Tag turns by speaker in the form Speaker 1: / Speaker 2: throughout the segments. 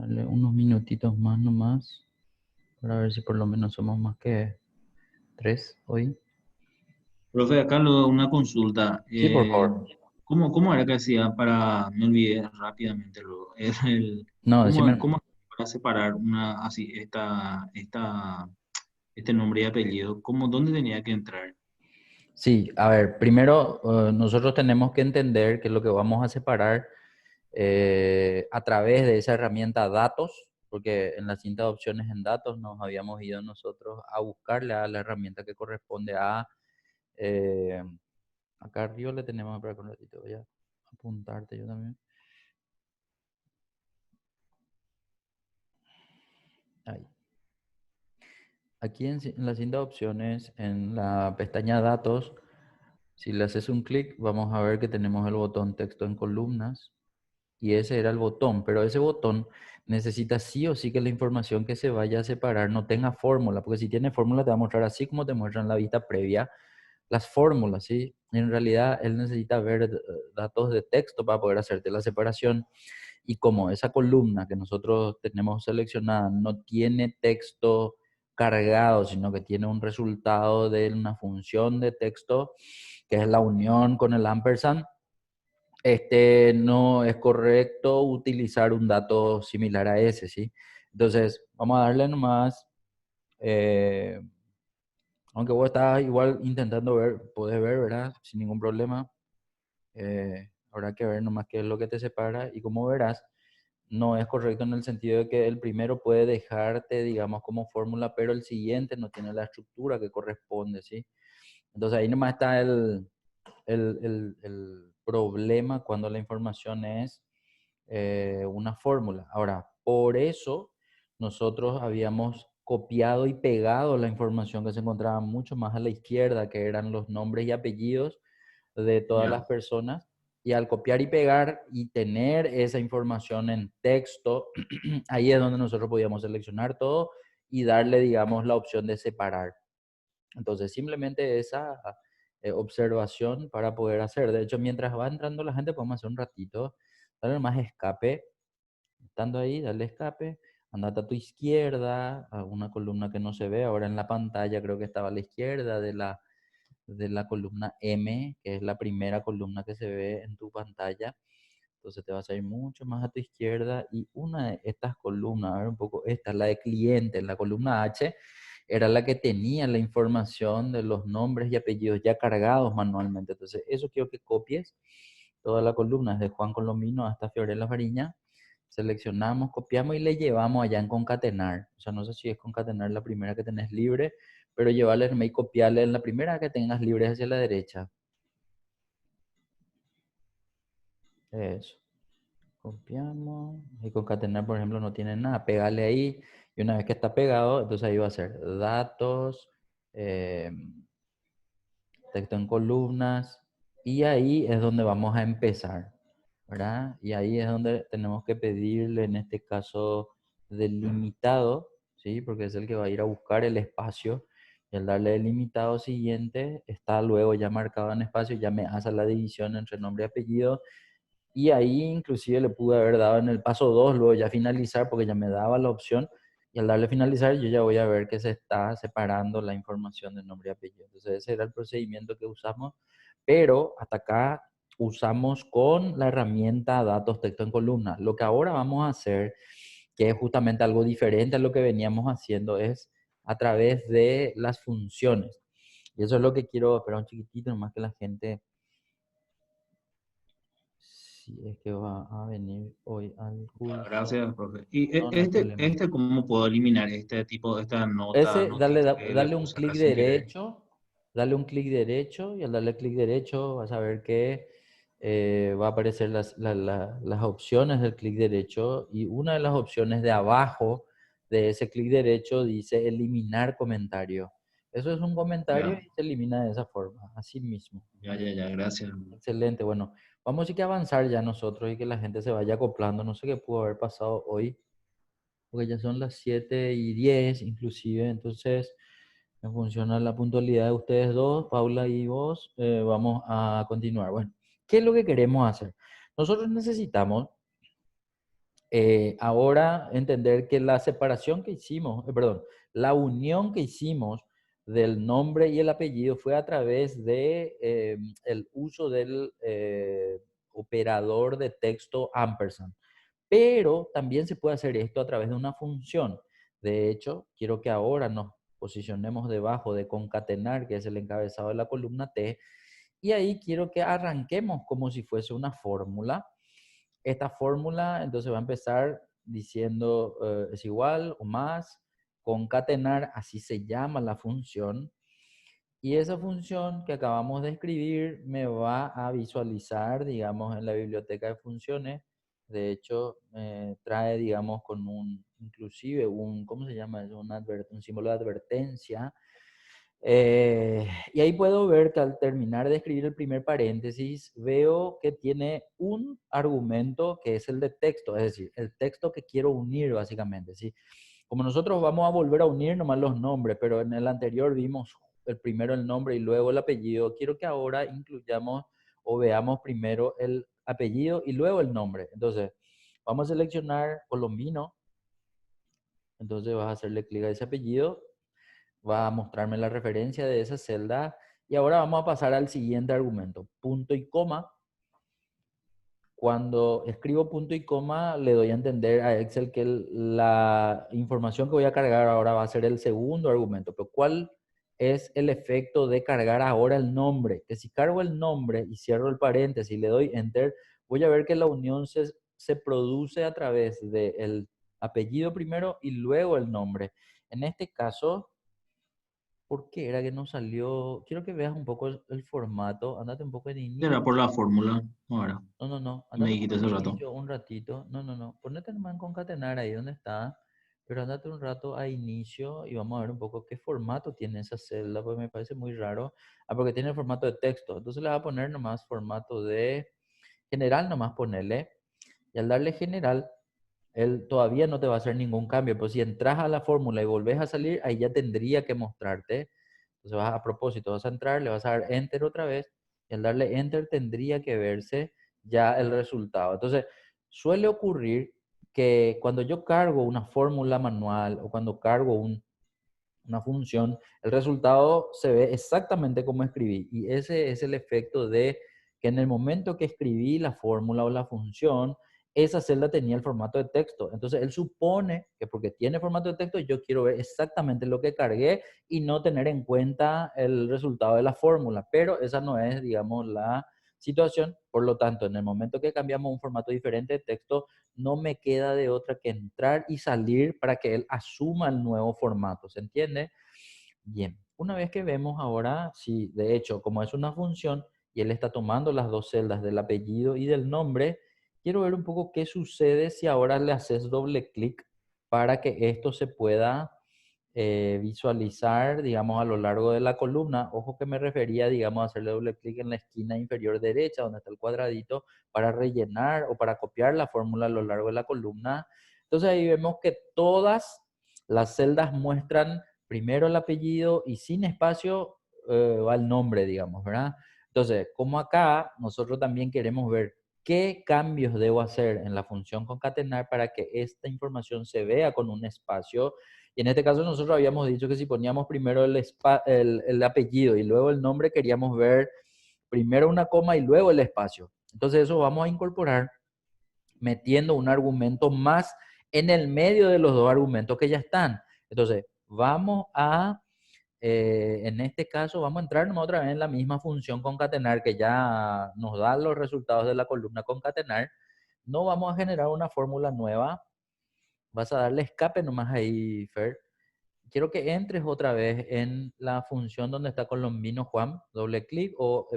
Speaker 1: Darle unos minutitos más nomás para ver si por lo menos somos más que tres hoy.
Speaker 2: Profe, acá una consulta.
Speaker 1: Sí, por favor.
Speaker 2: ¿Cómo era que hacía para, me olvidé rápidamente,
Speaker 1: No, decime.
Speaker 2: cómo para separar este nombre y apellido? ¿Dónde tenía que entrar?
Speaker 1: Sí, a ver, primero nosotros tenemos que entender que lo que vamos a separar a través de esa herramienta datos, porque en las cinta de opciones en datos nos habíamos ido nosotros a buscarle a la herramienta que corresponde a, eh, acá arriba le tenemos, para un ratito, voy a apuntarte yo también. Ahí. Aquí en la cinta de opciones, en la pestaña datos, si le haces un clic, vamos a ver que tenemos el botón texto en columnas y ese era el botón, pero ese botón necesita sí o sí que la información que se vaya a separar no tenga fórmula, porque si tiene fórmula te va a mostrar así como te muestra en la vista previa las fórmulas, ¿sí? En realidad él necesita ver datos de texto para poder hacerte la separación y como esa columna que nosotros tenemos seleccionada no tiene texto cargado, sino que tiene un resultado de una función de texto, que es la unión con el ampersand, no es correcto utilizar un dato similar a ese, ¿sí? Entonces, vamos a darle nomás, eh, aunque vos estás igual intentando ver, podés ver, ¿verdad? Sin ningún problema. Habrá que ver nomás qué es lo que te separa y como verás, no es correcto en el sentido de que el primero puede dejarte, digamos, como fórmula, pero el siguiente no tiene la estructura que corresponde, ¿sí? Entonces ahí nomás está el problema cuando la información es una fórmula. Ahora, por eso nosotros habíamos copiado y pegado la información que se encontraba mucho más a la izquierda, que eran los nombres y apellidos de todas las
Speaker 2: Ya.
Speaker 1: personas. Y al copiar y pegar y tener esa información en texto, ahí es donde nosotros podíamos seleccionar todo y darle, digamos, la opción de separar. Entonces, simplemente esa observación para poder hacer. De hecho, mientras va entrando la gente, podemos hacer un ratito, darle más escape. Estando ahí, dale escape, andate a tu izquierda, a una columna que no se ve. Ahora en la pantalla creo que estaba a la izquierda de la columna M, que es la primera columna que se ve en tu pantalla. Entonces te vas a ir mucho más a tu izquierda y una de estas columnas, a ver un poco, esta, la de cliente, en la columna H, era la que tenía la información de los nombres y apellidos ya cargados manualmente. Entonces eso quiero que copies, toda la columna, desde Juan Colomino hasta Fiorella Fariña. Seleccionamos, copiamos y le llevamos allá en concatenar. O sea, no sé si es concatenar la primera que tenés libre, pero llevarle en y copiarle en la primera que tengas libre hacia la derecha. Eso. Copiamos y concatenar, por ejemplo, no tiene nada. Pegarle ahí y una vez que está pegado, entonces ahí va a ser datos, eh, texto en columnas y ahí es donde vamos a empezar, ¿verdad? Y ahí es donde tenemos que pedirle, en este caso, delimitado, ¿sí? Porque es el que va a ir a buscar el espacio y al darle delimitado siguiente, está luego ya marcado en espacio, ya me hace la división entre nombre y apellido y ahí inclusive le pude haber dado en el paso 2 luego ya finalizar, porque ya me daba la opción. Y al darle finalizar, yo ya voy a ver que se está separando la información de nombre y apellido. Entonces, ese era el procedimiento que usamos. Pero hasta acá usamos con la herramienta datos texto en columna. Lo que ahora vamos a hacer, que es justamente algo diferente a lo que veníamos haciendo, es a través de las funciones. Y eso es lo que quiero, esperar un chiquitito, nomás que la gente, si es que va a venir hoy al
Speaker 2: Ya,
Speaker 1: curso.
Speaker 2: gracias, profe. ¿Y
Speaker 1: No, no hay problema.
Speaker 2: cómo puedo eliminar este tipo, esta
Speaker 1: Ese,
Speaker 2: notita que le
Speaker 1: dale un
Speaker 2: puse acá
Speaker 1: clic
Speaker 2: sin querer?
Speaker 1: derecho, dale un clic derecho y al darle clic derecho vas a ver que va a aparecer las opciones del clic derecho y una de las opciones de abajo de ese clic derecho dice eliminar comentario. Eso es un comentario
Speaker 2: Ya,
Speaker 1: y se elimina de esa forma, así mismo.
Speaker 2: ya, gracias.
Speaker 1: Excelente, bueno, vamos a que avanzar ya nosotros y que la gente se vaya acoplando. No sé qué pudo haber pasado hoy, porque ya son las 7:10 inclusive, entonces en función a la puntualidad de ustedes dos, Paula y vos, vamos a continuar. Bueno, ¿qué es lo que queremos hacer? Nosotros necesitamos Ahora entender que la separación que hicimos, perdón, la unión que hicimos del nombre y el apellido fue a través de el uso del operador de texto ampersand. Pero también se puede hacer esto a través de una función. De hecho, quiero que ahora nos posicionemos debajo de concatenar, que es el encabezado de la columna T, y ahí quiero que arranquemos como si fuese una fórmula. Esta fórmula entonces va a empezar diciendo es igual o más, concatenar, así se llama la función. Y esa función que acabamos de escribir me va a visualizar, digamos, en la biblioteca de funciones. De hecho, trae, digamos, con un, inclusive un, ¿cómo se llama eso? Un símbolo de advertencia. Y ahí puedo ver que al terminar de escribir el primer paréntesis, veo que tiene un argumento que es el de texto, es decir, el texto que quiero unir básicamente, ¿sí? Como nosotros vamos a volver a unir nomás los nombres, pero en el anterior vimos el primero el nombre y luego el apellido, quiero que ahora incluyamos o veamos primero el apellido y luego el nombre. Entonces, vamos a seleccionar Colombino, entonces vas a hacerle clic a ese apellido, va a mostrarme la referencia de esa celda y ahora vamos a pasar al siguiente argumento, punto y coma. Cuando escribo punto y coma, le doy a entender a Excel que la información que voy a cargar ahora va a ser el segundo argumento. Pero ¿cuál es el efecto de cargar ahora el nombre? Que si cargo el nombre y cierro el paréntesis y le doy enter, voy a ver que la unión se produce a través del apellido primero y luego el nombre. En este caso, ¿por qué era que no salió? Quiero que veas un poco el formato. Andate un poco en
Speaker 2: Será por
Speaker 1: inicio.
Speaker 2: la fórmula. Ahora,
Speaker 1: No, no, no.
Speaker 2: me
Speaker 1: Andate un
Speaker 2: dijiste
Speaker 1: poco en
Speaker 2: hace rato.
Speaker 1: inicio un ratito. No, no, no. Ponete nomás en concatenar ahí donde está. Pero andate un rato a inicio y vamos a ver un poco qué formato tiene esa celda, porque me parece muy raro. Ah, porque tiene el formato de texto. Entonces le voy a poner nomás formato de general, nomás ponerle. Y al darle general, él todavía no te va a hacer ningún cambio. Pues si entras a la fórmula y volvés a salir, ahí ya tendría que mostrarte. Entonces vas a propósito, vas a entrar, le vas a dar enter otra vez y al darle enter tendría que verse ya el resultado. Entonces suele ocurrir que cuando yo cargo una fórmula manual o cuando cargo una función, el resultado se ve exactamente como escribí. Y ese es el efecto de que en el momento que escribí la fórmula o la función, esa celda tenía el formato de texto. Entonces él supone que porque tiene formato de texto, yo quiero ver exactamente lo que cargué y no tener en cuenta el resultado de la fórmula. Pero esa no es, digamos, la situación. Por lo tanto, en el momento que cambiamos un formato diferente de texto, no me queda de otra que entrar y salir para que él asuma el nuevo formato. ¿Se entiende? Bien, una vez que vemos ahora, si de hecho, como es una función y él está tomando las dos celdas del apellido y del nombre, quiero ver un poco qué sucede si ahora le haces doble clic para que esto se pueda visualizar, digamos, a lo largo de la columna. Ojo que me refería, digamos, a hacerle doble clic en la esquina inferior derecha, donde está el cuadradito, para rellenar o para copiar la fórmula a lo largo de la columna. Entonces ahí vemos que todas las celdas muestran primero el apellido y sin espacio va el nombre, digamos, ¿verdad? Entonces, como acá nosotros también queremos ver qué cambios debo hacer en la función concatenar para que esta información se vea con un espacio. Y en este caso nosotros habíamos dicho que si poníamos primero el apellido y luego el nombre, queríamos ver primero una coma y luego el espacio. Entonces eso vamos a incorporar metiendo un argumento más en el medio de los dos argumentos que ya están. Entonces, en este caso, vamos a entrar otra vez en la misma función concatenar que ya nos da los resultados de la columna concatenar. No vamos a generar una fórmula nueva. Vas a darle escape nomás ahí, Fer. Quiero que entres otra vez en la función donde está Colombino Juan, doble clic o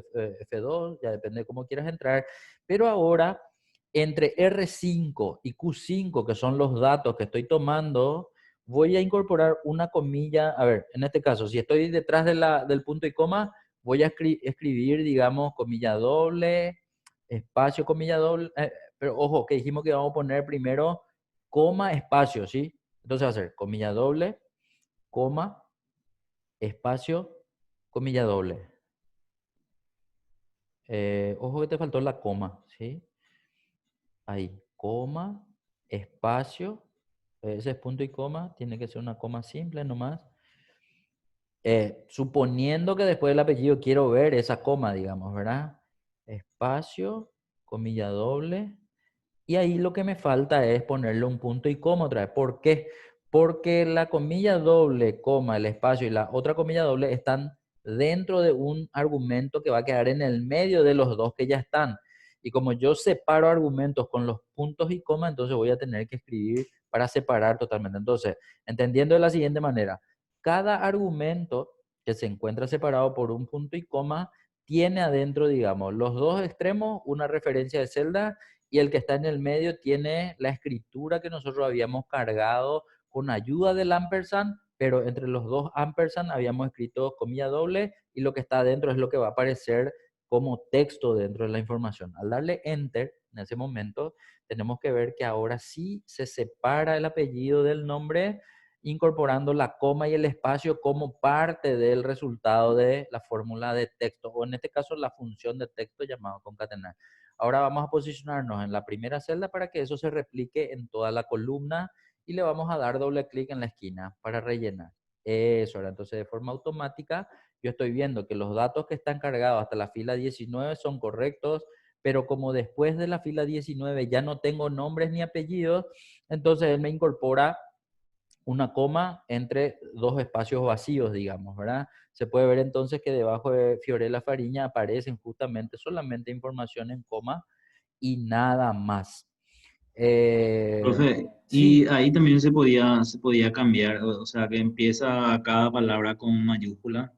Speaker 1: F2, ya depende de cómo quieras entrar. Pero ahora, entre R5 y Q5, que son los datos que estoy tomando, voy a incorporar una comilla. A ver, en este caso, si estoy detrás del punto y coma, voy a escribir, digamos, comilla doble, espacio, comilla doble. Pero ojo, que dijimos que vamos a poner primero coma, espacio, ¿sí? Entonces va a ser comilla doble, coma, espacio, comilla doble. Ojo que te faltó la coma, ¿sí? Ahí, coma, espacio, ese es punto y coma, tiene que ser una coma simple nomás. Suponiendo que después del apellido quiero ver esa coma, digamos, ¿verdad? Espacio, comilla doble, y ahí lo que me falta es ponerle un punto y coma otra vez. ¿Por qué? Porque la comilla doble, coma, el espacio y la otra comilla doble están dentro de un argumento que va a quedar en el medio de los dos que ya están. Y como yo separo argumentos con los puntos y coma, entonces voy a tener que escribir para separar totalmente. Entonces, entendiendo de la siguiente manera, cada argumento que se encuentra separado por un punto y coma tiene adentro, digamos, los dos extremos, una referencia de celda y el que está en el medio tiene la escritura que nosotros habíamos cargado con ayuda del ampersand, pero entre los dos ampersand habíamos escrito comilla doble y lo que está adentro es lo que va a aparecer como texto dentro de la información. Al darle enter, en ese momento, tenemos que ver que ahora sí se separa el apellido del nombre, incorporando la coma y el espacio como parte del resultado de la fórmula de texto, o en este caso la función de texto llamado concatenar. Ahora vamos a posicionarnos en la primera celda para que eso se replique en toda la columna y le vamos a dar doble clic en la esquina para rellenar. Eso era, entonces de forma automática yo estoy viendo que los datos que están cargados hasta la fila 19 son correctos, pero como después de la fila 19 ya no tengo nombres ni apellidos, entonces él me incorpora una coma entre dos espacios vacíos, digamos, ¿verdad? Se puede ver entonces que debajo de Fiorella Fariña aparecen justamente solamente información en coma y nada más.
Speaker 2: Profe, y
Speaker 1: Sí,
Speaker 2: ahí también se podía cambiar, o sea, que empieza cada palabra con mayúscula.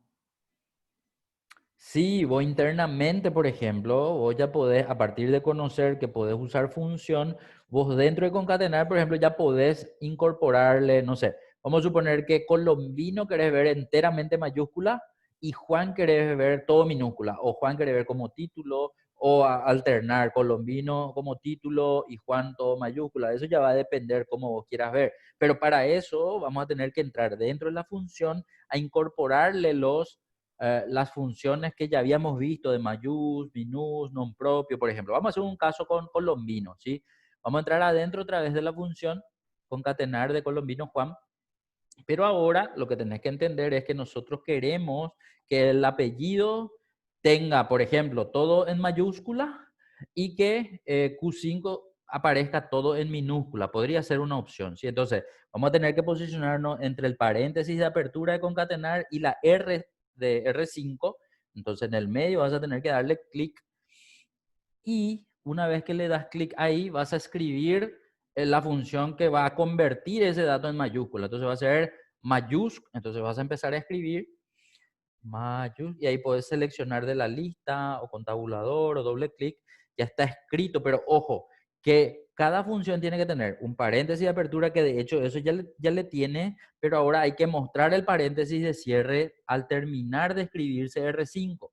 Speaker 1: sí, vos internamente, por ejemplo, vos ya podés, a partir de conocer que podés usar función, vos dentro de concatenar, por ejemplo, ya podés incorporarle, no sé, vamos a suponer que Colombino querés ver enteramente mayúscula y Juan querés ver todo minúscula, o Juan querés ver como título, o alternar Colombino como título y Juan todo mayúscula. Eso ya va a depender cómo vos quieras ver. Pero para eso vamos a tener que entrar dentro de la función a incorporarle las funciones que ya habíamos visto de mayús, minús, non propio, por ejemplo. Vamos a hacer un caso con Colombino, ¿sí? Vamos a entrar adentro a través de la función concatenar de Colombino Juan, pero ahora lo que tenés que entender es que nosotros queremos que el apellido tenga, por ejemplo, todo en mayúscula y que Q5 aparezca todo en minúscula. Podría ser una opción, ¿sí? Entonces, vamos a tener que posicionarnos entre el paréntesis de apertura de concatenar y la R de R5. Entonces, en el medio vas a tener que darle clic y una vez que le das clic ahí, vas a escribir la función que va a convertir ese dato en mayúscula. Entonces va a ser mayúscula. Entonces vas a empezar a escribir mayúscula y ahí puedes seleccionar de la lista o con tabulador o doble clic. Ya está escrito, pero ojo, que cada función tiene que tener un paréntesis de apertura que de hecho eso ya le tiene, pero ahora hay que mostrar el paréntesis de cierre al terminar de escribirse R5.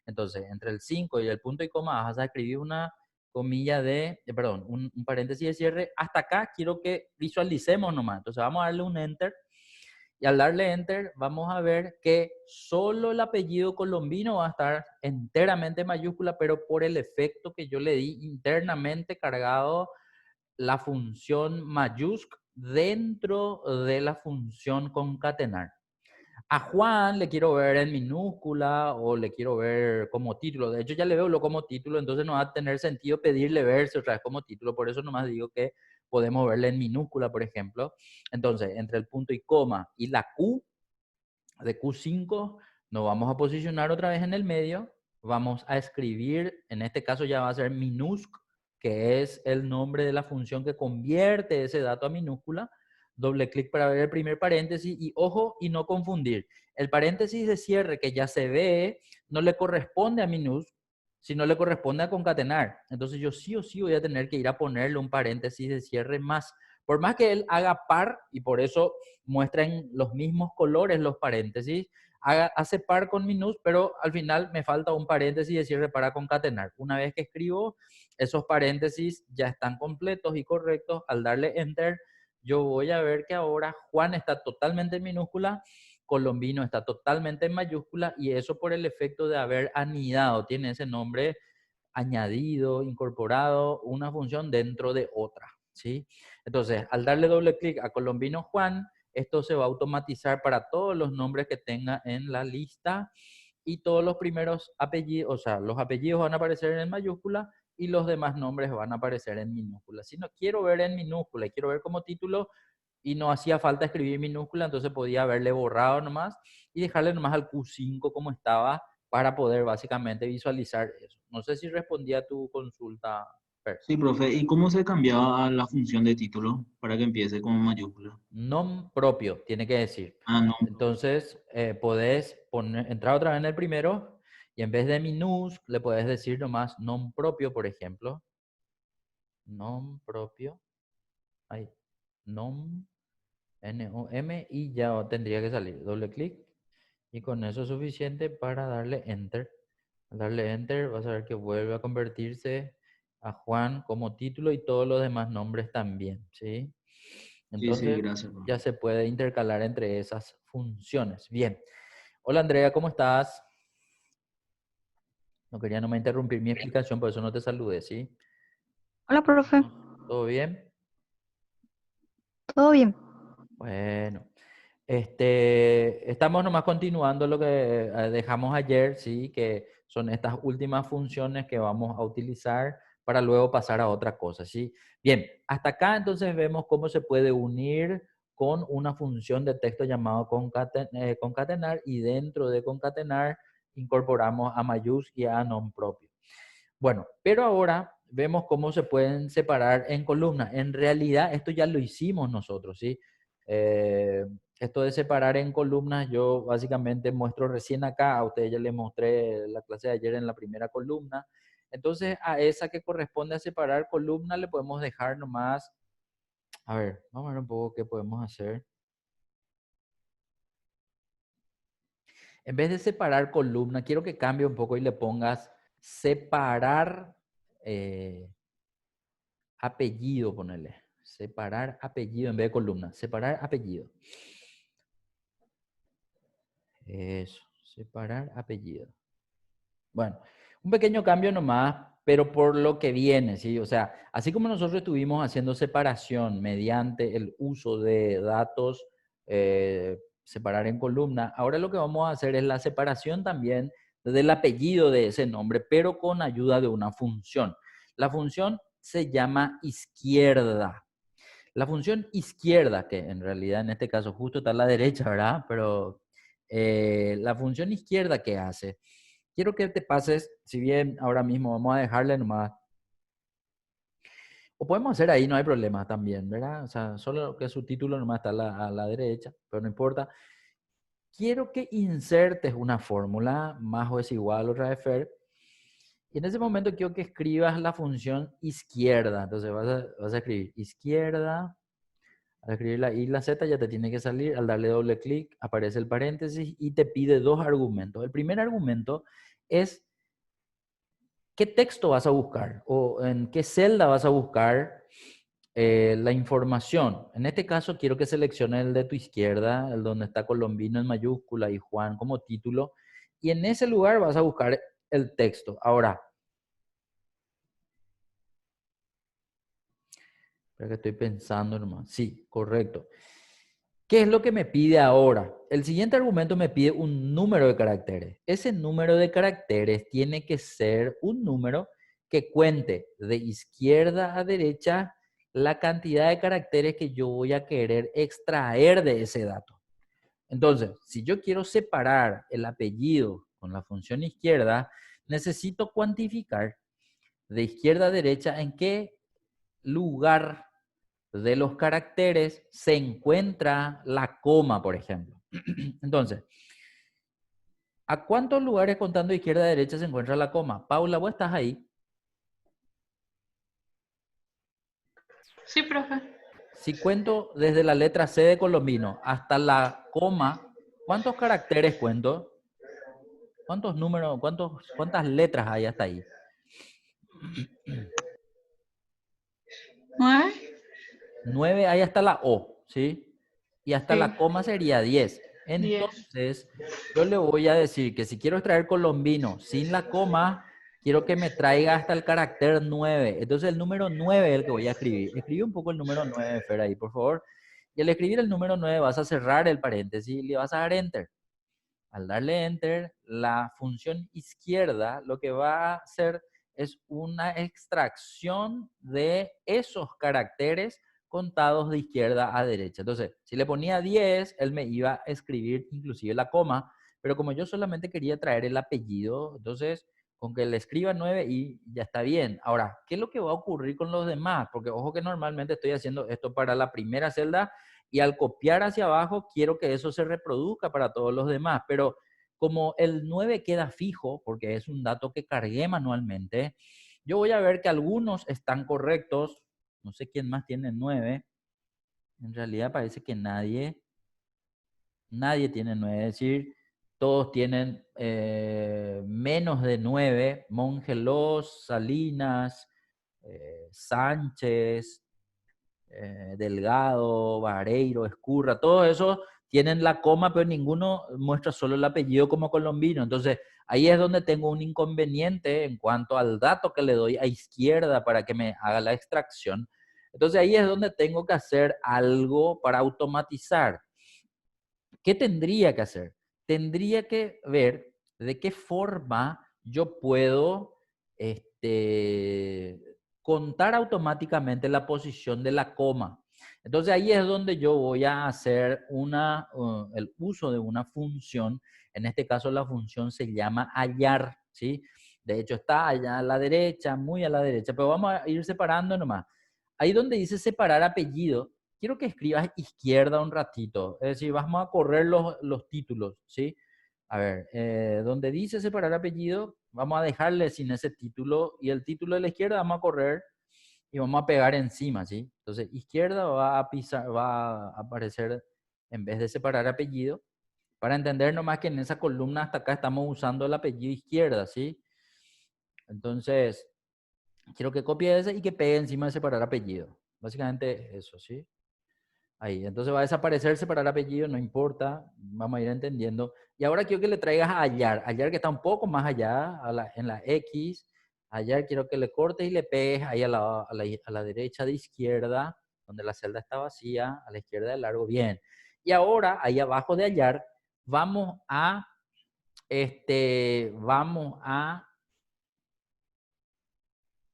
Speaker 1: Entonces, entre el 5 y el punto y coma vas a escribir una comilla perdón, un paréntesis de cierre. Hasta acá quiero que visualicemos nomás. Entonces vamos a darle un enter y al darle enter vamos a ver que solo el apellido Colombino va a estar enteramente en mayúscula, pero por el efecto que yo le di internamente cargado la función mayúscula dentro de la función concatenar. A Juan le quiero ver en minúscula o le quiero ver como título. De hecho, ya le veo lo como título, entonces no va a tener sentido pedirle verse otra vez como título. Por eso nomás digo que podemos verle en minúscula, por ejemplo. Entonces, entre el punto y coma y la Q de Q5, nos vamos a posicionar otra vez en el medio. Vamos a escribir, en este caso ya va a ser minusc, que es el nombre de la función que convierte ese dato a minúscula. Doble clic para ver el primer paréntesis y ojo y no confundir. El paréntesis de cierre que ya se ve no le corresponde a minusc, sino le corresponde a concatenar. Entonces yo sí o sí voy a tener que ir a ponerle un paréntesis de cierre más. Por más que él haga par, y por eso muestran los mismos colores los paréntesis, hace par con minus, pero al final me falta un paréntesis de cierre para concatenar. Una vez que escribo, esos paréntesis ya están completos y correctos. Al darle enter, yo voy a ver que ahora Juan está totalmente en minúscula, Colombino está totalmente en mayúscula y eso por el efecto de haber anidado, tiene ese nombre añadido, incorporado, una función dentro de otra. ¿sí? Entonces, al darle doble clic a Colombino Juan, esto se va a automatizar para todos los nombres que tenga en la lista y todos los primeros apellidos, o sea, los apellidos van a aparecer en mayúscula y los demás nombres van a aparecer en minúscula. Si no quiero ver en minúscula y quiero ver como título y no hacía falta escribir minúscula, entonces podía haberle borrado nomás y dejarle nomás al Q5 como estaba para poder básicamente visualizar eso. No sé si respondía a tu consulta, Per.
Speaker 2: Sí, profe. ¿Y cómo se cambiaba a la función de título para que empiece con mayúscula?
Speaker 1: Nom propio, tiene que decir.
Speaker 2: Ah, no.
Speaker 1: Entonces, podés entrar otra vez en el primero y en vez de minús, le podés decir nomás nom propio, por ejemplo. Nom propio. Ahí. Nom, N-O-M, y ya tendría que salir. Doble clic. Y con eso es suficiente para darle enter. Al darle enter, vas a ver que vuelve a convertirse a Juan como título y todos los demás nombres también, ¿sí?
Speaker 2: Sí, sí,
Speaker 1: Entonces,
Speaker 2: gracias, profe.
Speaker 1: ya se puede intercalar entre esas funciones. Bien. Hola Andrea, ¿cómo estás? No quería no me interrumpir mi explicación, por eso no te saludé, ¿sí?
Speaker 3: Hola, profe.
Speaker 1: ¿Todo bien?
Speaker 3: ¿Todo bien?
Speaker 1: Bueno, estamos nomás continuando lo que dejamos ayer, ¿sí? Que son estas últimas funciones que vamos a utilizar para luego pasar a otra cosa, ¿sí? Bien, hasta acá entonces vemos cómo se puede unir con una función de texto llamado concatenar y dentro de concatenar incorporamos a mayús y a nom propio. Bueno, pero ahora vemos cómo se pueden separar en columnas. En realidad, esto ya lo hicimos nosotros, ¿sí? Eh, Esto de separar en columnas, yo básicamente muestro recién acá, a ustedes ya les mostré la clase de ayer en la primera columna. Entonces, a esa que corresponde a separar columna le podemos dejar nomás, a ver, vamos a ver un poco qué podemos hacer. En vez de separar columna, quiero que cambie un poco y le pongas separar apellido, ponerle. Separar apellido en vez de columna. Separar apellido. Eso. Separar apellido. Bueno, un pequeño cambio nomás, pero por lo que viene, ¿sí? O sea, así como nosotros estuvimos haciendo separación mediante el uso de datos, separar en columna, ahora lo que vamos a hacer es la separación también del apellido de ese nombre, pero con ayuda de una función. La función se llama izquierda. La función izquierda, que en realidad en este caso justo está a la derecha, ¿verdad? Pero la función izquierda, ¿qué hace? Quiero que te pases, si bien ahora mismo vamos a dejarle nomás, o podemos hacer ahí, no hay problema también, ¿verdad? O sea, solo que su título nomás está a la derecha, pero no importa. Quiero que insertes una fórmula, más o es igual otra vez, Fer, y en ese momento quiero que escribas la función izquierda. Entonces vas a escribir izquierda. Al escribir la I y la Z ya te tiene que salir, al darle doble clic aparece el paréntesis y te pide dos argumentos. El primer argumento es qué texto vas a buscar o en qué celda vas a buscar la información. En este caso quiero que seleccione el de tu izquierda, el donde está Colombino en mayúscula y Juan como título, y en ese lugar vas a buscar el texto. Ahora, espera que estoy pensando nomás. Sí, correcto. ¿Qué es lo que me pide ahora? El siguiente argumento me pide un número de caracteres. Ese número de caracteres tiene que ser un número que cuente de izquierda a derecha la cantidad de caracteres que yo voy a querer extraer de ese dato. Entonces, si yo quiero separar el apellido con la función izquierda, necesito cuantificar de izquierda a derecha en qué lugar de los caracteres se encuentra la coma, por ejemplo. Entonces, ¿a cuántos lugares contando de izquierda a derecha se encuentra la coma? Paula, vos estás ahí.
Speaker 4: Sí, profe.
Speaker 1: Si cuento desde la letra C de Colombino hasta la coma, ¿cuántos caracteres cuento? ¿Cuántos números, cuántas letras hay hasta ahí?
Speaker 4: 9.
Speaker 1: 9 hay hasta la O, ¿sí? Y hasta
Speaker 4: Sí.
Speaker 1: la coma sería 10.
Speaker 4: 10.
Speaker 1: Entonces, yo le voy a decir que si quiero extraer Colombino sin la coma, quiero que me traiga hasta el carácter 9. Entonces el número 9 es el que voy a escribir. Escribe un poco el número 9, Fer, ahí, por favor. Y al escribir el número 9 vas a cerrar el paréntesis y le vas a dar Enter. Al darle Enter, la función izquierda lo que va a hacer es una extracción de esos caracteres contados de izquierda a derecha. Entonces, si le ponía 10, él me iba a escribir inclusive la coma, pero como yo solamente quería traer el apellido, entonces con que le escriba 9 y ya está bien. Ahora, ¿qué es lo que va a ocurrir con los demás? Porque ojo que normalmente estoy haciendo esto para la primera celda y al copiar hacia abajo quiero que eso se reproduzca para todos los demás, pero como el 9 queda fijo, porque es un dato que cargué manualmente, yo voy a ver que algunos están correctos, no sé quién más tiene 9, en realidad parece que nadie tiene 9, es decir, todos tienen menos de 9, Mongelos, Salinas, Sánchez, Delgado, Vareiro, Escurra, todos esos tienen la coma, pero ninguno muestra solo el apellido como colombino. Entonces, ahí es donde tengo un inconveniente en cuanto al dato que le doy a izquierda para que me haga la extracción. Entonces, ahí es donde tengo que hacer algo para automatizar. ¿Qué tendría que hacer? Tendría que ver de qué forma yo puedo contar automáticamente la posición de la coma. Entonces ahí es donde yo voy a hacer el uso de una función. En este caso la función se llama hallar, ¿sí? De hecho está allá a la derecha, muy a la derecha, pero vamos a ir separando nomás. Ahí donde dice separar apellido, quiero que escribas izquierda un ratito. Es decir, vamos a correr los títulos, ¿sí? A ver, donde dice separar apellido, vamos a dejarle sin ese título y el título de la izquierda vamos a correr y vamos a pegar encima, ¿sí? Entonces, izquierda va a aparecer en vez de separar apellido. Para entender nomás que en esa columna hasta acá estamos usando el apellido izquierda, ¿sí? Entonces, quiero que copie ese y que pegue encima de separar apellido. Básicamente eso, ¿sí? Ahí, entonces va a desaparecer separar apellido, no importa, vamos a ir entendiendo. Y ahora quiero que le traigas a hallar, hallar que está un poco más allá, en la X. Hallar quiero que le cortes y le pegues ahí a la derecha de izquierda, donde la celda está vacía, a la izquierda del largo, bien. Y ahora, ahí abajo de hallar, vamos a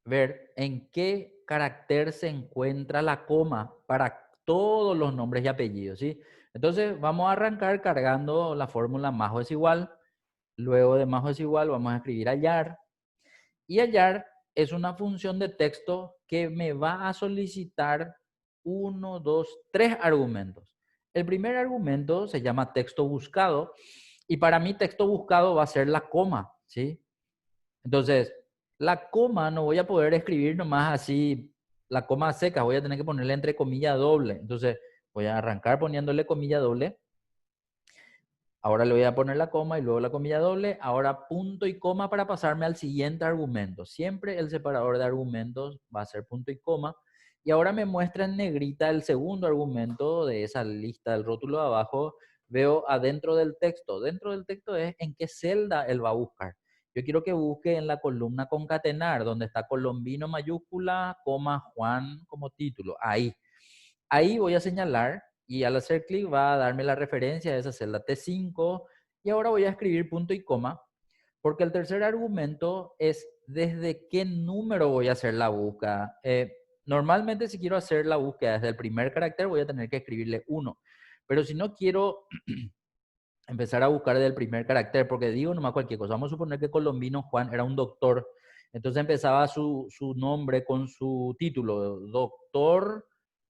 Speaker 1: ver en qué carácter se encuentra la coma para todos los nombres y apellidos, ¿sí? Entonces vamos a arrancar cargando la fórmula más o es igual. Luego de más o es igual vamos a escribir hallar. Y hallar es una función de texto que me va a solicitar 1, 2, 3 argumentos. El primer argumento se llama texto buscado y para mí texto buscado va a ser la coma, ¿sí? Entonces, la coma no voy a poder escribir nomás así, la coma seca, voy a tener que ponerle entre comillas doble. Entonces, voy a arrancar poniéndole comilla doble. Ahora le voy a poner la coma y luego la comilla doble. Ahora punto y coma para pasarme al siguiente argumento. Siempre el separador de argumentos va a ser punto y coma. Y ahora me muestra en negrita el segundo argumento de esa lista del rótulo de abajo. Veo adentro del texto. Dentro del texto es en qué celda él va a buscar. Yo quiero que busque en la columna concatenar, donde está colombino mayúscula, coma, Juan como título. Ahí. Ahí voy a señalar y al hacer clic va a darme la referencia de esa celda T5 y ahora voy a escribir punto y coma porque el tercer argumento es desde qué número voy a hacer la búsqueda. Normalmente si quiero hacer la búsqueda desde el primer carácter voy a tener que escribirle 1, pero si no quiero empezar a buscar desde el primer carácter, porque digo nomás cualquier cosa, vamos a suponer que Colombino Juan era un doctor, entonces empezaba su nombre con su título, doctor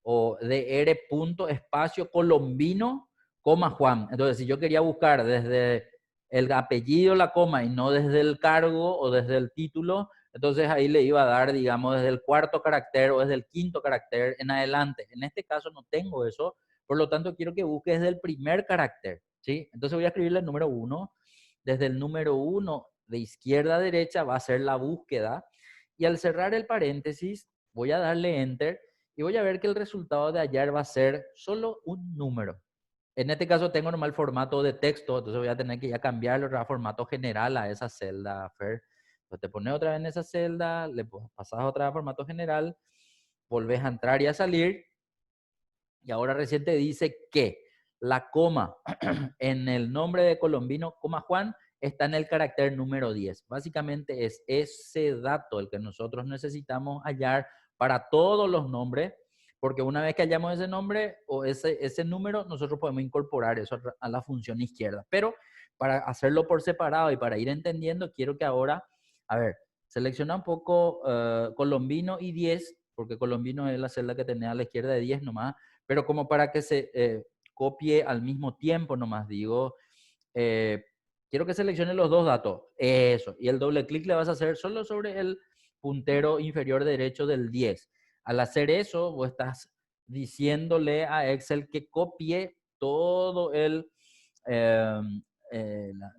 Speaker 1: o dr. espacio Colombino, coma Juan. Entonces, si yo quería buscar desde el apellido, la coma, y no desde el cargo o desde el título, entonces ahí le iba a dar, digamos, desde el cuarto carácter o desde el quinto carácter en adelante. En este caso no tengo eso, por lo tanto quiero que busque desde el primer carácter, ¿sí? Entonces voy a escribirle el número 1. Desde el número 1 de izquierda a derecha va a ser la búsqueda. Y al cerrar el paréntesis, voy a darle Enter y voy a ver que el resultado de hallar va a ser solo un número. En este caso tengo normal formato de texto, entonces voy a tener que ya cambiarlo a formato general a esa celda, Fer. Entonces te pones otra vez en esa celda, le pasas otra vez a formato general, volvés a entrar y a salir, y ahora recién te dice que la coma en el nombre de Colombino, coma Juan, está en el carácter número 10. Básicamente es ese dato el que nosotros necesitamos hallar para todos los nombres, porque una vez que hallamos ese nombre o ese número, nosotros podemos incorporar eso a la función izquierda. Pero para hacerlo por separado y para ir entendiendo, quiero que ahora, a ver, selecciona un poco Colombino y 10, porque Colombino es la celda que tenés a la izquierda de 10 nomás, pero como para que se copie al mismo tiempo nomás, digo, quiero que seleccione los dos datos, eso, y el doble clic le vas a hacer solo sobre el puntero inferior derecho del 10. Al hacer eso, vos estás diciéndole a Excel que copie todo eh,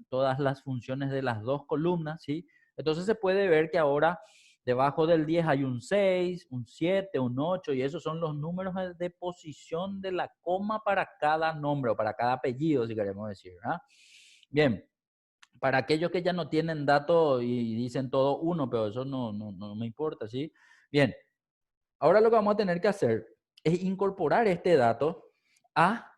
Speaker 1: todas las funciones de las dos columnas, ¿sí? Entonces se puede ver que ahora debajo del 10 hay un 6, un 7, un 8, y esos son los números de posición de la coma para cada nombre o para cada apellido, si queremos decir, ¿verdad? Bien, para aquellos que ya no tienen datos y dicen todo uno, pero eso no me importa, ¿sí? Bien, ahora lo que vamos a tener que hacer es incorporar este dato a,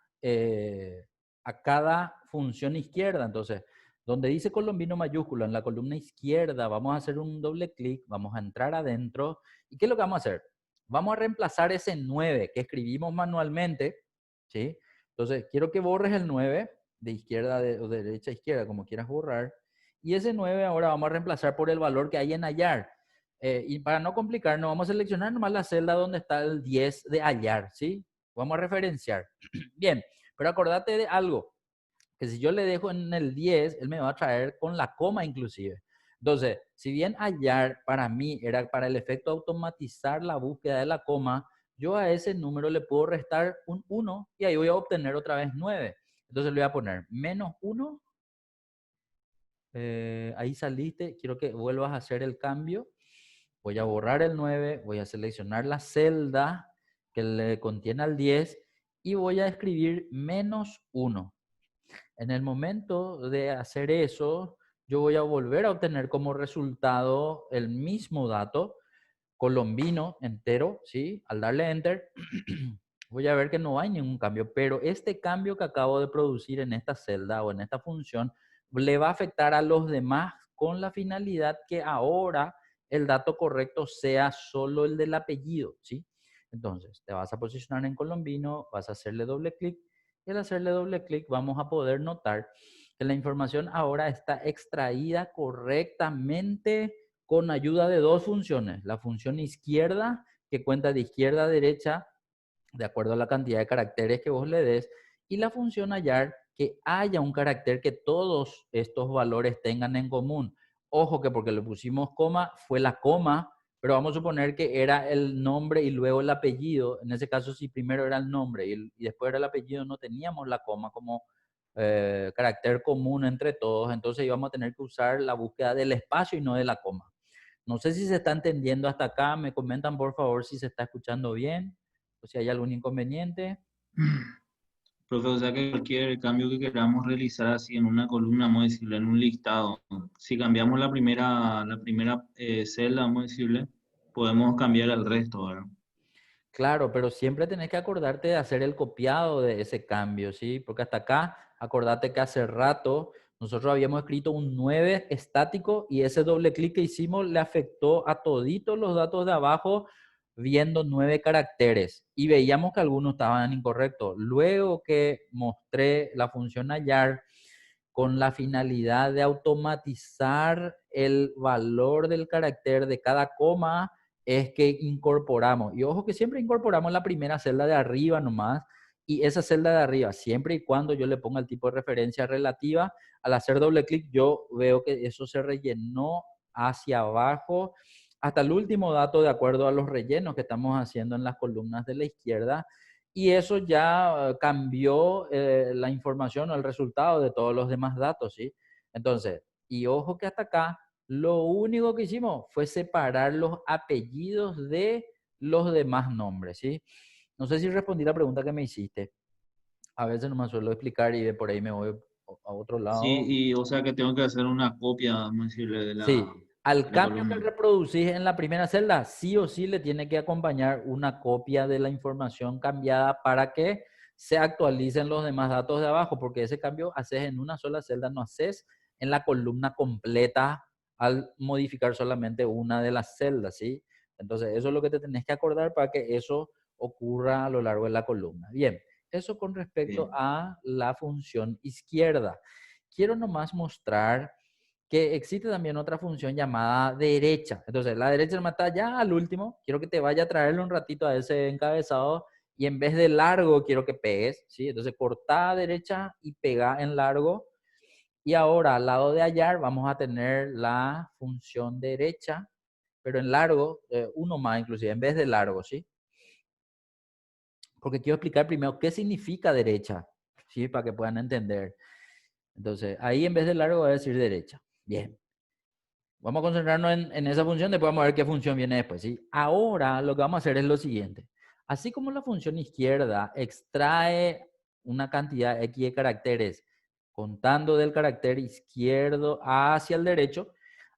Speaker 1: a cada función izquierda. Entonces, donde dice Colombino mayúscula, en la columna izquierda, vamos a hacer un doble clic, vamos a entrar adentro. ¿Y qué es lo que vamos a hacer? Vamos a reemplazar ese 9 que escribimos manualmente, ¿sí? Entonces, quiero que borres el 9 de izquierda o de derecha a izquierda, como quieras borrar. Y ese 9 ahora vamos a reemplazar por el valor que hay en hallar. Y para no complicarnos, vamos a seleccionar nomás la celda donde está el 10 de hallar, ¿sí? Vamos a referenciar. Bien, pero acordate de algo, que si yo le dejo en el 10, él me va a traer con la coma inclusive. Entonces, si bien hallar para mí era para el efecto automatizar la búsqueda de la coma, yo a ese número le puedo restar un 1 y ahí voy a obtener otra vez 9. Entonces le voy a poner menos 1. Ahí saliste, quiero que vuelvas a hacer el cambio. Voy a borrar el 9, voy a seleccionar la celda que le contiene al 10 y voy a escribir menos 1. En el momento de hacer eso, yo voy a volver a obtener como resultado el mismo dato, Colombino entero, ¿sí? Al darle Enter, voy a ver que no hay ningún cambio, pero este cambio que acabo de producir en esta celda o en esta función le va a afectar a los demás con la finalidad que ahora el dato correcto sea solo el del apellido, ¿sí? Entonces, te vas a posicionar en Colombino, vas a hacerle doble clic y al hacerle doble clic vamos a poder notar que la información ahora está extraída correctamente con ayuda de dos funciones. La función izquierda, que cuenta de izquierda a derecha, de acuerdo a la cantidad de caracteres que vos le des, y la función hallar, que haya un carácter que todos estos valores tengan en común. Ojo que porque le pusimos coma, fue la coma, pero vamos a suponer que era el nombre y luego el apellido. En ese caso, si primero era el nombre y después era el apellido, no teníamos la coma como carácter común entre todos, entonces íbamos a tener que usar la búsqueda del espacio y no de la coma. No sé si se está entendiendo hasta acá. Me comentan por favor si se está escuchando bien o si hay algún inconveniente.
Speaker 2: Profe, o sea que cualquier cambio que queramos realizar así en una columna, vamos a decirle, en un listado, si cambiamos la primera celda, vamos a decirle, podemos cambiar el resto, ¿verdad?
Speaker 1: Claro, pero siempre tenés que acordarte de hacer el copiado de ese cambio, ¿sí? Porque hasta acá, acordate que hace rato nosotros habíamos escrito un 9 estático y ese doble clic que hicimos le afectó a toditos los datos de abajo viendo 9 caracteres y veíamos que algunos estaban incorrectos. Luego que mostré la función hallar con la finalidad de automatizar el valor del carácter de cada coma, es que incorporamos. Y ojo que siempre incorporamos la primera celda de arriba nomás. Y esa celda de arriba, siempre y cuando yo le ponga el tipo de referencia relativa, al hacer doble clic yo veo que eso se rellenó hacia abajo hasta el último dato de acuerdo a los rellenos que estamos haciendo en las columnas de la izquierda. Y eso ya cambió la información o el resultado de todos los demás datos, ¿sí? Entonces, y ojo que hasta acá, lo único que hicimos fue separar los apellidos de los demás nombres, ¿sí? No sé si respondí la pregunta que me hiciste. A veces no me suelo explicar y de por ahí me voy a otro lado.
Speaker 2: Sí, y o sea que tengo que hacer una copia, vamos a decirle, de la,
Speaker 1: Sí, Al
Speaker 2: La
Speaker 1: cambio que
Speaker 2: columna.
Speaker 1: reproducís en la primera celda, sí o sí le tiene que acompañar una copia de la información cambiada para que se actualicen los demás datos de abajo, porque ese cambio haces en una sola celda, no haces en la columna completa al modificar solamente una de las celdas, ¿sí? Entonces, eso es lo que te tenés que acordar para que eso ocurra a lo largo de la columna. Bien, eso con respecto
Speaker 2: Bien.
Speaker 1: a la función izquierda. Quiero nomás mostrar que existe también otra función llamada derecha. Entonces, la derecha me está ya al último. Quiero que te vaya a traerle un ratito a ese encabezado y en vez de largo quiero que pegues, ¿sí? Entonces, corta a derecha y pega en largo. Y ahora, al lado de hallar, vamos a tener la función derecha, pero en largo, uno más inclusive, en vez de largo, ¿sí? Porque quiero explicar primero qué significa derecha, ¿sí? Para que puedan entender. Entonces, ahí en vez de largo voy a decir derecha. Bien. Vamos a concentrarnos en esa función, después vamos a ver qué función viene después, ¿sí? Ahora lo que vamos a hacer es lo siguiente. Así como la función izquierda extrae una cantidad X de caracteres contando del carácter izquierdo hacia el derecho,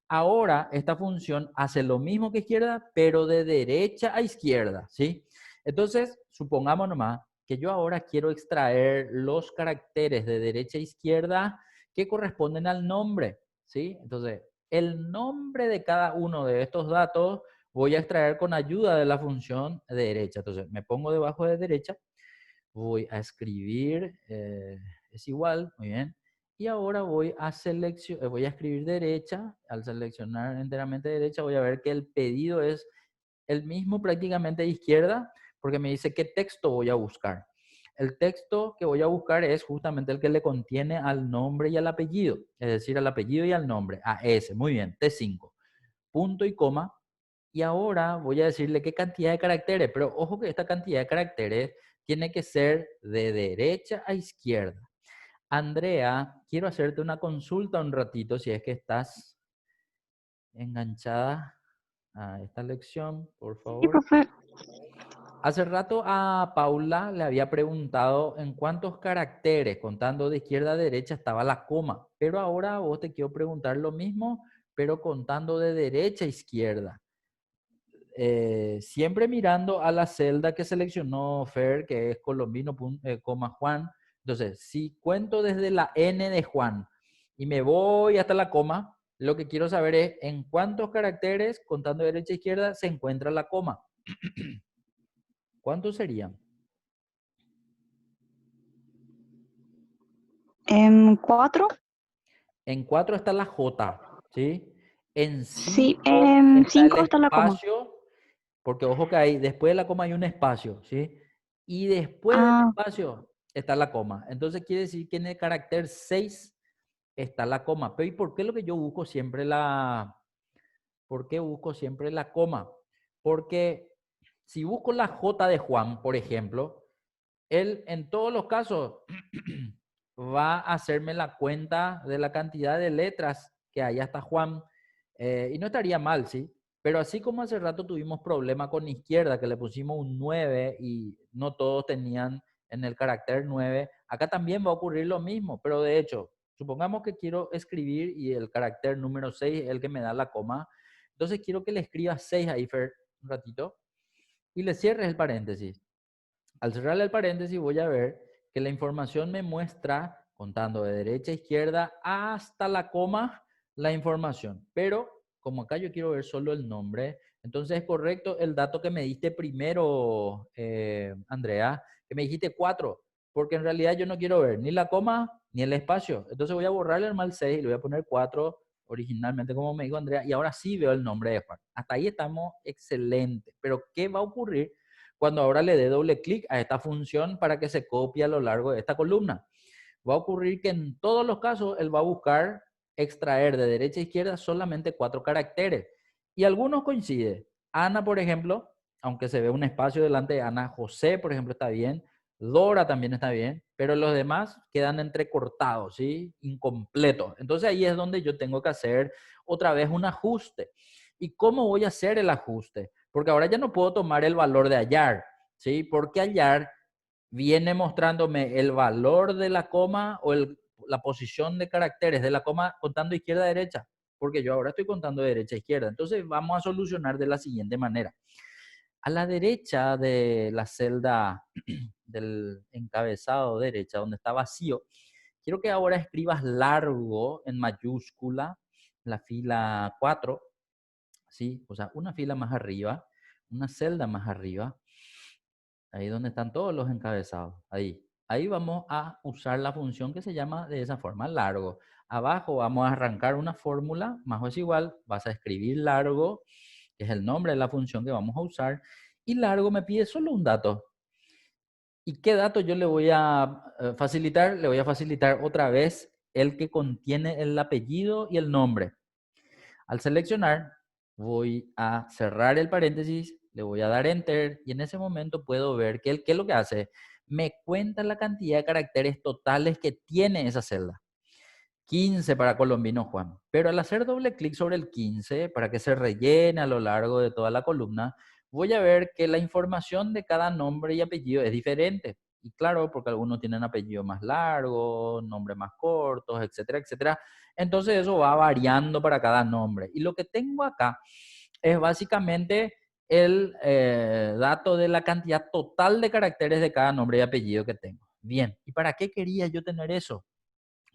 Speaker 1: ahora esta función hace lo mismo que izquierda, pero de derecha a izquierda, ¿sí? Entonces, supongamos nomás que yo ahora quiero extraer los caracteres de derecha a izquierda que corresponden al nombre, ¿sí? Entonces, el nombre de cada uno de estos datos voy a extraer con ayuda de la función de derecha. Entonces, me pongo debajo de derecha, voy a escribir, es igual, muy bien. Y ahora voy a voy a escribir derecha. Al seleccionar enteramente derecha, voy a ver que el pedido es el mismo prácticamente de izquierda, porque me dice qué texto voy a buscar. El texto que voy a buscar es justamente el que le contiene al nombre y al apellido, es decir, al apellido y al nombre, a ese, muy bien, T5, punto y coma, y ahora voy a decirle qué cantidad de caracteres, pero ojo que esta cantidad de caracteres tiene que ser de derecha a izquierda. Andrea, quiero hacerte una consulta un ratito, si es que estás enganchada a esta lección, por
Speaker 3: Sí,
Speaker 1: favor.
Speaker 3: profe.
Speaker 1: Hace rato a Paula le había preguntado en cuántos caracteres, contando de izquierda a derecha, estaba la coma. Pero ahora vos te quiero preguntar lo mismo, pero contando de derecha a izquierda. Siempre mirando a la celda que seleccionó Fer, que es Colombino, coma Juan. Entonces, si cuento desde la N de Juan y me voy hasta la coma, lo que quiero saber es en cuántos caracteres, contando de derecha a izquierda, se encuentra la coma. ¿Cuántos serían?
Speaker 3: En 4.
Speaker 1: En 4 está la J, ¿sí? En
Speaker 3: Sí,
Speaker 1: 5
Speaker 3: en
Speaker 1: está el
Speaker 3: 5 está la coma.
Speaker 1: espacio, porque ojo que hay, después de la coma hay un espacio, ¿sí? Y después del
Speaker 3: Ah,
Speaker 1: espacio está la coma. Entonces quiere decir que en el carácter 6 está la coma. Pero ¿y por qué lo que yo busco siempre por qué busco siempre la coma? Porque si busco la J de Juan, por ejemplo, él en todos los casos va a hacerme la cuenta de la cantidad de letras que hay hasta Juan. Y no estaría mal, ¿sí? Pero así como hace rato tuvimos problema con izquierda, que le pusimos un 9 y no todos tenían en el carácter 9, acá también va a ocurrir lo mismo. Pero de hecho, supongamos que quiero escribir y el carácter número 6 es el que me da la coma. Entonces quiero que le escriba 6 ahí, Fer, un ratito, y le cierres el paréntesis. Al cerrar el paréntesis voy a ver que la información me muestra, contando de derecha a izquierda hasta la coma, la información. Pero como acá yo quiero ver solo el nombre, entonces es correcto el dato que me diste primero, Andrea, que me dijiste 4, porque en realidad yo no quiero ver ni la coma ni el espacio. Entonces voy a borrarle el mal 6 y le voy a poner 4 originalmente como me dijo Andrea, y ahora sí veo el nombre de Juan. Hasta ahí estamos excelentes. Pero ¿qué va a ocurrir cuando ahora le dé doble clic a esta función para que se copie a lo largo de esta columna? Va a ocurrir que en todos los casos él va a buscar extraer de derecha a izquierda solamente 4 caracteres. Y algunos coinciden. Ana, por ejemplo, aunque se ve un espacio delante de Ana, José, por ejemplo, está bien. Dora también está bien, pero los demás quedan entrecortados, ¿sí? Incompletos. Entonces ahí es donde yo tengo que hacer otra vez un ajuste. ¿Y cómo voy a hacer el ajuste? Porque ahora ya no puedo tomar el valor de hallar, ¿sí? Porque hallar viene mostrándome el valor de la coma o la posición de caracteres de la coma contando izquierda a derecha. porque yo ahora estoy contando de derecha a izquierda. Entonces vamos a solucionar de la siguiente manera. A la derecha de la celda del encabezado derecha, donde está vacío, quiero que ahora escribas largo en mayúscula, la fila 4, ¿sí? O sea, una fila más arriba, una celda más arriba, ahí donde están todos los encabezados, ahí. Ahí vamos a usar la función que se llama de esa forma, largo. Abajo vamos a arrancar una fórmula, más o es igual, vas a escribir largo, que es el nombre de la función que vamos a usar, y largo me pide solo un dato. ¿Y qué dato yo le voy a facilitar? Le voy a facilitar otra vez el que contiene el apellido y el nombre. Al seleccionar, voy a cerrar el paréntesis, le voy a dar enter y en ese momento puedo ver que ¿qué es lo que hace? Me cuenta la cantidad de caracteres totales que tiene esa celda. 15 para Colombino Juan. Pero al hacer doble clic sobre el 15, para que se rellene a lo largo de toda la columna, voy a ver que la información de cada nombre y apellido es diferente. Y claro, porque algunos tienen apellidos más largos, nombres más cortos, etcétera, etcétera. Entonces eso va variando para cada nombre. Y lo que tengo acá es básicamente el dato de la cantidad total de caracteres de cada nombre y apellido que tengo. Bien, ¿y para qué quería yo tener eso?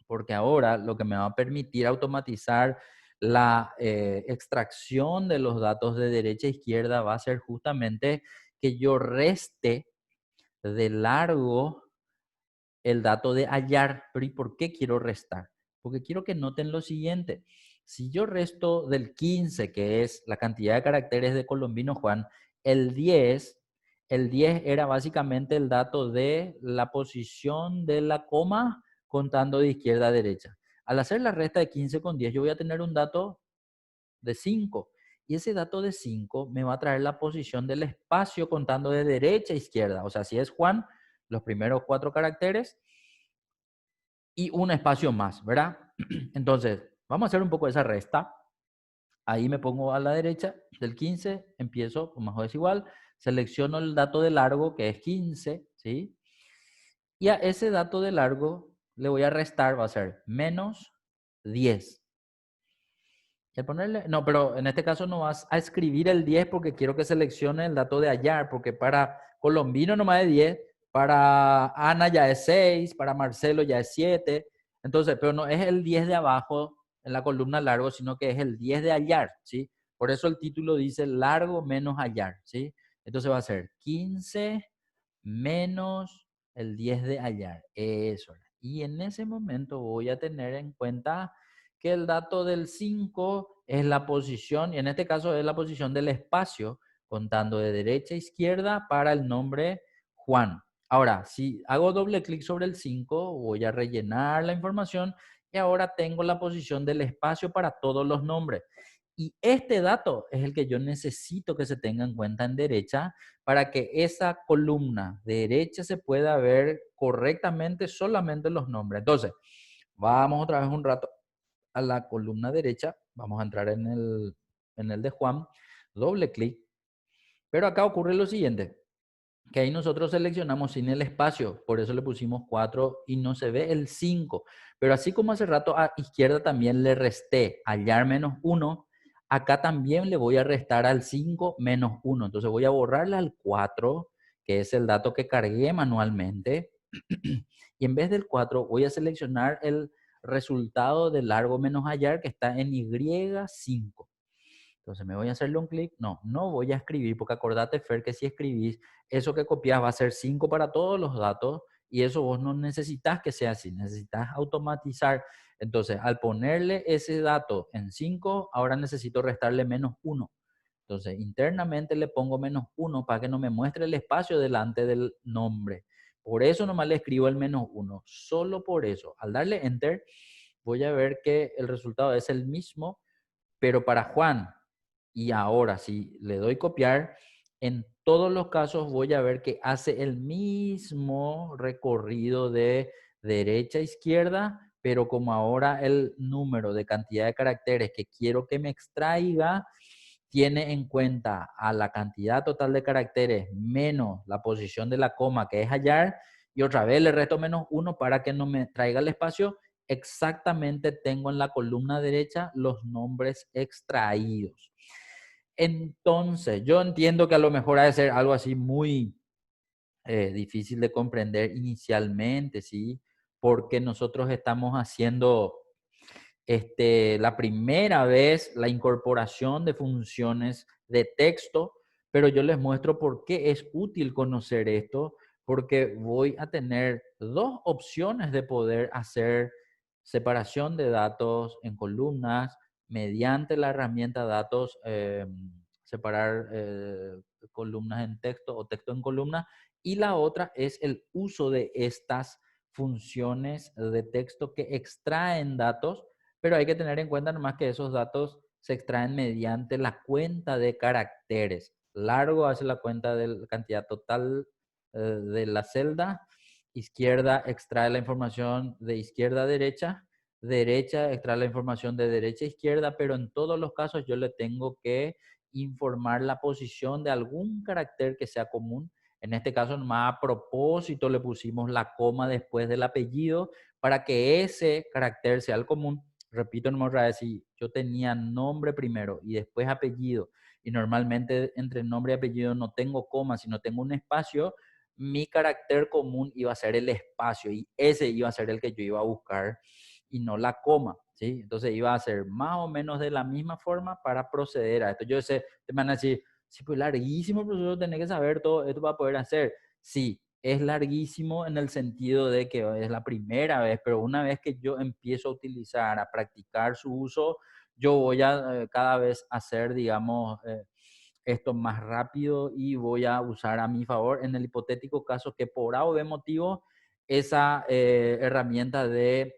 Speaker 1: Porque ahora lo que me va a permitir automatizar la extracción de los datos de derecha a izquierda va a ser justamente que yo reste de largo el dato de hallar. Pero ¿y por qué quiero restar? Porque quiero que noten lo siguiente. Si yo resto del 15, que es la cantidad de caracteres de Colombino Juan, el 10, el 10 era básicamente el dato de la posición de la coma contando de izquierda a derecha. Al hacer la resta de 15 con 10, yo voy a tener un dato de 5. Y ese dato de 5 me va a traer la posición del espacio contando de derecha a izquierda. O sea, si es Juan, los primeros 4 caracteres y un espacio más, ¿verdad? Entonces, vamos a hacer un poco esa resta. Ahí me pongo a la derecha del 15, empiezo con más o desigual, selecciono el dato de largo que es 15, ¿sí? Y a ese dato de largo le voy a restar, va a ser menos 10. Y al ponerle, no, pero en este caso no vas a escribir el 10 porque quiero que seleccione el dato de hallar, porque para Colombino nomás es 10, para Ana ya es 6, para Marcelo ya es 7. Entonces, pero no es el 10 de abajo en la columna largo, sino que es el 10 de hallar, ¿sí? Por eso el título dice largo menos hallar, ¿sí? Entonces va a ser 15 menos el 10 de hallar. Eso. Y en ese momento voy a tener en cuenta que el dato del 5 es la posición, y en este caso es la posición del espacio, contando de derecha a izquierda para el nombre Juan. Ahora, si hago doble clic sobre el 5, voy a rellenar la información y ahora tengo la posición del espacio para todos los nombres. Y este dato es el que yo necesito que se tenga en cuenta en derecha para que esa columna de derecha se pueda ver correctamente solamente los nombres. Entonces, vamos otra vez un rato a la columna derecha, vamos a entrar en el de Juan, doble clic, pero acá ocurre lo siguiente, que ahí nosotros seleccionamos sin el espacio, por eso le pusimos 4 y no se ve el 5, pero así como hace rato a izquierda también le resté hallar menos 1, acá también le voy a restar al 5 menos 1, entonces voy a borrarle al 4, que es el dato que cargué manualmente, y en vez del 4 voy a seleccionar el resultado de largo menos hallar que está en Y5. Entonces me voy a hacerle un clic. No, no voy a escribir porque acordate, Fer, que si escribís, eso que copias va a ser 5 para todos los datos y eso vos no necesitas que sea así, necesitas automatizar. Entonces, al ponerle ese dato en 5, ahora necesito restarle menos 1. Entonces, internamente le pongo menos 1 para que no me muestre el espacio delante del nombre. Por eso nomás le escribo el menos 1. Solo por eso. Al darle enter, voy a ver que el resultado es el mismo, pero para Juan. Y ahora, si le doy copiar, en todos los casos voy a ver que hace el mismo recorrido de derecha a izquierda, pero como ahora el número de cantidad de caracteres que quiero que me extraiga tiene en cuenta a la cantidad total de caracteres menos la posición de la coma que es hallar, y otra vez le resto menos 1 para que no me traiga el espacio exactamente tengo en la columna derecha los nombres extraídos. Entonces, yo entiendo que a lo mejor ha de ser algo así muy difícil de comprender inicialmente, ¿sí? Porque nosotros estamos haciendo la primera vez la incorporación de funciones de texto, pero yo les muestro por qué es útil conocer esto, porque voy a tener dos opciones de poder hacer separación de datos en columnas mediante la herramienta datos, separar columnas en texto o texto en columna, y la otra es el uso de estas funciones de texto que extraen datos, pero hay que tener en cuenta nomás que esos datos se extraen mediante la cuenta de caracteres. Largo hace la cuenta de la cantidad total de la celda. Izquierda extrae la información de izquierda a derecha. Derecha extrae la información de derecha a izquierda, pero en todos los casos yo le tengo que informar la posición de algún carácter que sea común. En este caso, nomás a propósito le pusimos la coma después del apellido para que ese carácter sea el común. Repito nomás otra vez, si yo tenía nombre primero y después apellido, y normalmente entre nombre y apellido no tengo coma, sino tengo un espacio, mi carácter común iba a ser el espacio y ese iba a ser el que yo iba a buscar y no la coma, ¿sí? Entonces iba a ser más o menos de la misma forma para proceder a esto. Yo sé, te van a decir, sí, pues larguísimo, profesor, tenés que saber todo esto para poder hacer. Sí, es larguísimo en el sentido de que es la primera vez, pero una vez que yo empiezo a utilizar, a practicar su uso, yo voy a cada vez hacer, digamos, esto más rápido y voy a usar a mi favor en el hipotético caso que por A o B motivo esa herramienta de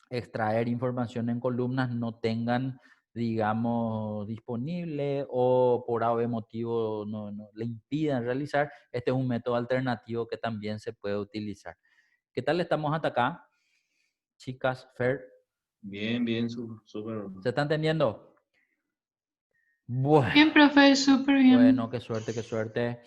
Speaker 1: extraer información en columnas no tengan, digamos, disponible o por A o B motivo no le impidan realizar. Este es un método alternativo que también se puede utilizar. ¿Qué tal estamos hasta acá? Chicas, Fer,
Speaker 2: Bien, bien, súper.
Speaker 1: ¿se está entendiendo? Bueno.
Speaker 4: Bien, profe, súper bien.
Speaker 1: Bueno, qué suerte, qué suerte.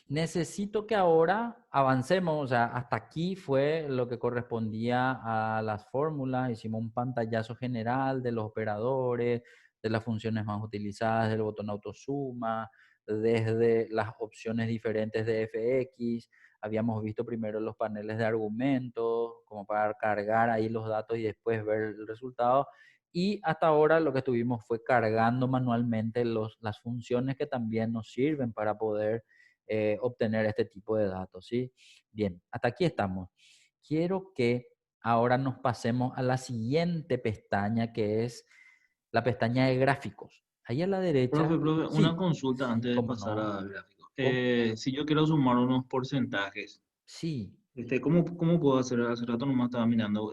Speaker 1: Necesito que ahora avancemos, o sea, hasta aquí fue lo que correspondía a las fórmulas, hicimos un pantallazo general de los operadores, de las funciones más utilizadas, del botón autosuma, desde las opciones diferentes de fx, habíamos visto primero los paneles de argumentos, como para cargar ahí los datos y después ver el resultado. Y hasta ahora lo que estuvimos fue cargando manualmente las funciones que también nos sirven para poder obtener este tipo de datos, ¿sí? Bien, hasta aquí estamos. Quiero que ahora nos pasemos a la siguiente pestaña, que es la pestaña de gráficos. Ahí a la derecha,
Speaker 2: Profe, una
Speaker 1: sí,
Speaker 2: consulta antes de
Speaker 1: cómo
Speaker 2: pasar
Speaker 1: no.
Speaker 2: a gráficos. Si yo quiero sumar unos porcentajes,
Speaker 1: Sí,
Speaker 2: ¿cómo puedo hacer? Hace rato nomás estaba mirando.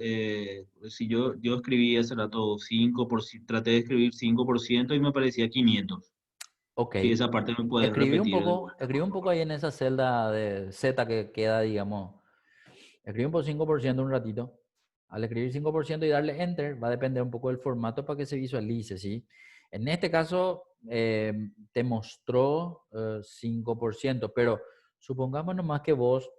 Speaker 2: Si yo escribí hace rato 5%, traté de escribir 5% y me parecía 500.
Speaker 1: ok.
Speaker 2: Si esa parte me puedes repetir de vuelta,
Speaker 1: Escribí
Speaker 2: por
Speaker 1: un poco
Speaker 2: favor.
Speaker 1: ahí en esa celda de Z que queda, digamos. Escribí un 5% un ratito. Al escribir 5% y darle Enter, va a depender un poco del formato para que se visualice, ¿sí? En este caso, te mostró 5%, pero supongamos nomás que vos,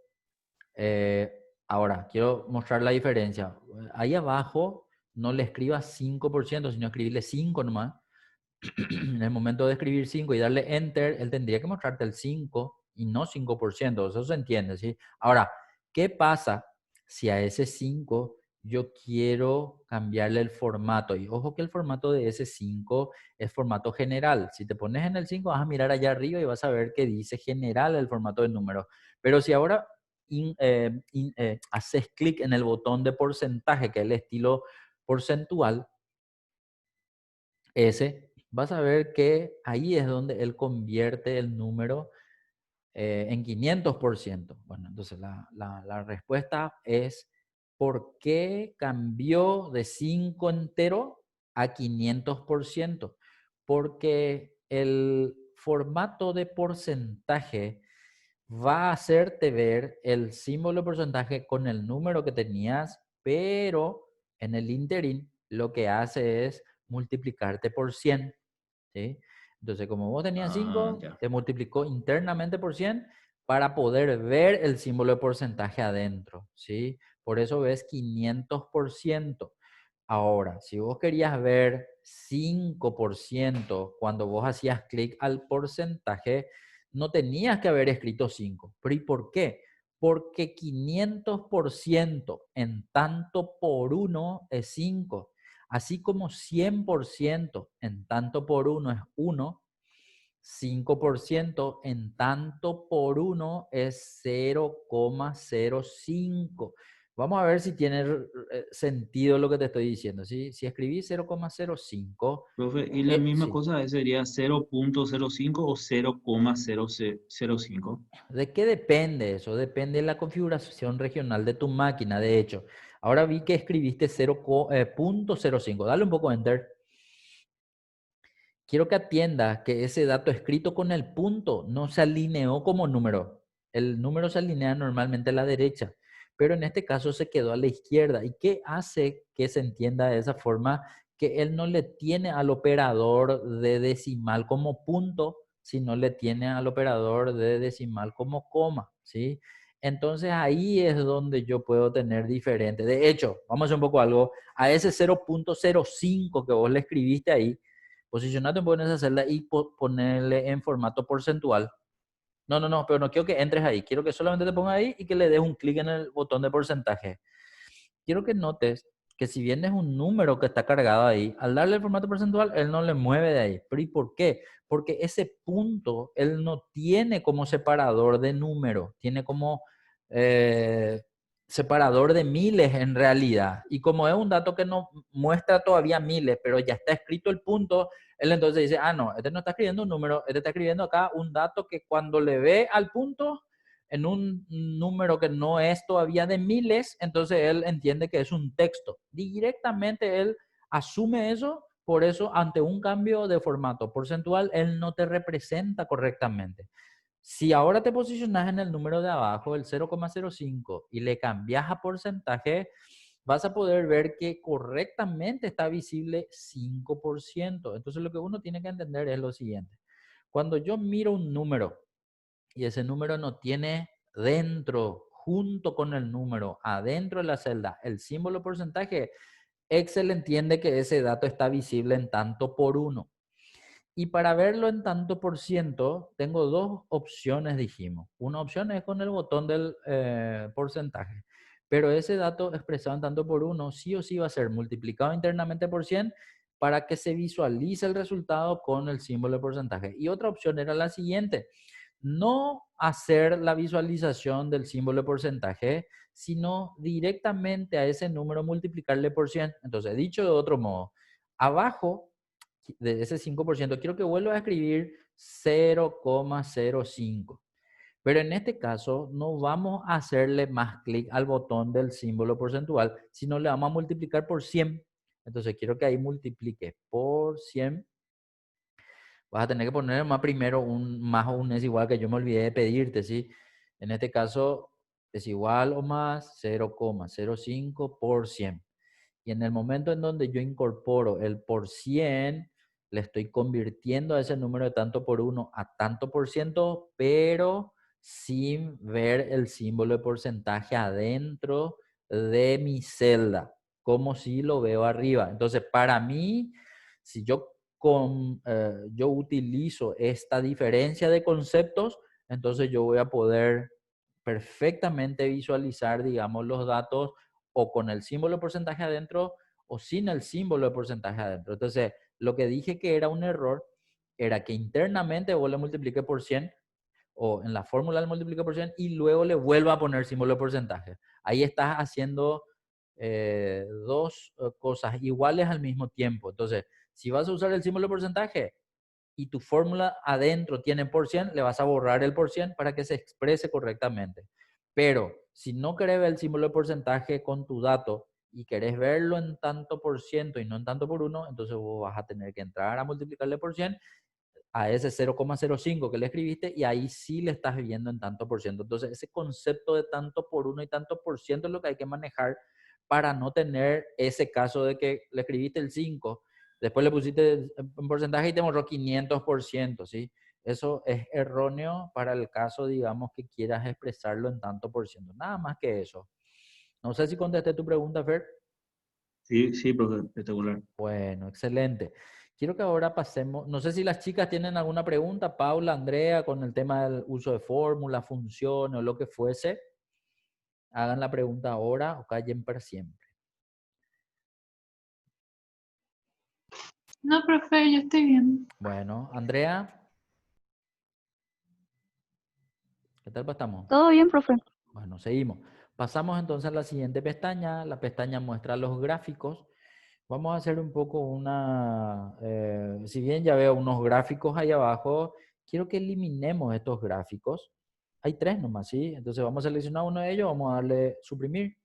Speaker 1: eh, ahora, quiero mostrar la diferencia. Ahí abajo no le escribas 5%, sino escribirle 5 nomás. En el momento de escribir 5 y darle Enter, él tendría que mostrarte el 5 y no 5%. Eso se entiende, ¿sí? Ahora, ¿qué pasa si a ese 5 yo quiero cambiarle el formato? Y ojo que el formato de ese 5 es formato general. Si te pones en el 5 vas a mirar allá arriba y vas a ver que dice general el formato de número. Pero si ahora haces clic en el botón de porcentaje, que es el estilo porcentual, ese, vas a ver que ahí es donde él convierte el número en 500%. Bueno, entonces la respuesta es, ¿por qué cambió de 5 entero a 500%? Porque el formato de porcentaje va a hacerte ver el símbolo de porcentaje con el número que tenías, pero en el interín lo que hace es multiplicarte por 100, ¿sí? Entonces, como vos tenías
Speaker 2: Ah,
Speaker 1: 5,
Speaker 2: ya.
Speaker 1: te multiplicó internamente por 100, para poder ver el símbolo de porcentaje adentro, ¿sí? Por eso ves 500%. Ahora, si vos querías ver 5%, cuando vos hacías clic al porcentaje, no tenías que haber escrito 5. ¿Pero y por qué? Porque 500% en tanto por 1 es 5. Así como 100% en tanto por 1 es 1, 5% en tanto por 1 es 0,05. Vamos a ver si tiene sentido lo que te estoy diciendo, ¿sí? Si escribí 0,05,
Speaker 2: Profe, y la misma
Speaker 1: sí.
Speaker 2: cosa sería 0,05 o 0,005.
Speaker 1: ¿De qué depende eso? Depende de la configuración regional de tu máquina, de hecho. Ahora vi que escribiste 0,05. Dale un poco enter. Quiero que atiendas que ese dato escrito con el punto no se alineó como número. El número se alinea normalmente a la derecha, pero en este caso se quedó a la izquierda. ¿Y qué hace que se entienda de esa forma? Que él no le tiene al operador de decimal como punto, sino le tiene al operador de decimal como coma, ¿sí? Entonces ahí es donde yo puedo tener diferente. De hecho, vamos a hacer un poco algo. A ese 0,05 que vos le escribiste ahí, posicionate un poco en esa celda y ponerle en formato porcentual. No, pero no quiero que entres ahí. Quiero que solamente te pongas ahí y que le des un clic en el botón de porcentaje. Quiero que notes que si bien es un número que está cargado ahí, al darle el formato porcentual, él no le mueve de ahí. ¿Pero y por qué? Porque ese punto, él no tiene como separador de número, tiene como eh, separador de miles en realidad. Y como es un dato que no muestra todavía miles, pero ya está escrito el punto, él entonces dice, ah, no, este no está escribiendo un número, este está escribiendo acá un dato que cuando le ve al punto en un número que no es todavía de miles, entonces él entiende que es un texto. Directamente él asume eso, por eso ante un cambio de formato porcentual, él no te representa correctamente. Si ahora te posicionas en el número de abajo, el 0,05, y le cambias a porcentaje, vas a poder ver que correctamente está visible 5%. Entonces lo que uno tiene que entender es lo siguiente. Cuando yo miro un número y ese número no tiene dentro, junto con el número, adentro de la celda, el símbolo porcentaje, Excel entiende que ese dato está visible en tanto por 1. Y para verlo en tanto por ciento, tengo dos opciones, dijimos. Una opción es con el botón del porcentaje. Pero ese dato expresado en tanto por 1 sí o sí va a ser multiplicado internamente por 100 para que se visualice el resultado con el símbolo de porcentaje. Y otra opción era la siguiente: no hacer la visualización del símbolo de porcentaje, sino directamente a ese número multiplicarle por 100. Entonces, dicho de otro modo, abajo de ese 5%, quiero que vuelva a escribir 0,05. Pero en este caso no vamos a hacerle más clic al botón del símbolo porcentual, sino le vamos a multiplicar por 100. Entonces quiero que ahí multiplique por 100. Vas a tener que poner más primero un más o un es igual, que yo me olvidé de pedirte, ¿sí? En este caso es igual o más 0,05 por 100. Y en el momento en donde yo incorporo el por 100, le estoy convirtiendo a ese número de tanto por 1 a tanto por ciento, pero sin ver el símbolo de porcentaje adentro de mi celda, como si lo veo arriba. Entonces, para mí, si yo utilizo esta diferencia de conceptos, entonces yo voy a poder perfectamente visualizar, digamos, los datos o con el símbolo de porcentaje adentro o sin el símbolo de porcentaje adentro. Entonces, lo que dije que era un error era que internamente vos le multiplique por 100 o en la fórmula le multiplique por 100 y luego le vuelva a poner símbolo de porcentaje. Ahí estás haciendo dos cosas iguales al mismo tiempo. Entonces, si vas a usar el símbolo de porcentaje y tu fórmula adentro tiene por 100, le vas a borrar el por 100 para que se exprese correctamente. Pero si no querés ver el símbolo de porcentaje con tu dato y querés verlo en tanto por ciento y no en tanto por 1, entonces vos vas a tener que entrar a multiplicarle por 100 a ese 0,05 que le escribiste y ahí sí le estás viendo en tanto por ciento. Entonces, ese concepto de tanto por 1 y tanto por ciento es lo que hay que manejar para no tener ese caso de que le escribiste el 5, después le pusiste en porcentaje y te borró 500%, ¿sí? Eso es erróneo para el caso, digamos, que quieras expresarlo en tanto por ciento. Nada más que eso. No sé si contesté tu pregunta, Fer.
Speaker 2: Sí, sí, profe, espectacular.
Speaker 1: Bueno, excelente. Quiero que ahora pasemos, no sé si las chicas tienen alguna pregunta, Paula, Andrea, con el tema del uso de fórmula, funciones o lo que fuese. Hagan la pregunta ahora o callen para siempre.
Speaker 4: No, profe, yo estoy bien.
Speaker 1: Bueno, Andrea, ¿qué tal estamos?
Speaker 3: ¿Todo bien, profe?
Speaker 1: Bueno, seguimos. Pasamos entonces a la siguiente pestaña. La pestaña muestra los gráficos. Vamos a hacer un poco si bien ya veo unos gráficos ahí abajo, quiero que eliminemos estos gráficos. Hay tres nomás, ¿sí? Entonces vamos a seleccionar uno de ellos, vamos a darle suprimir.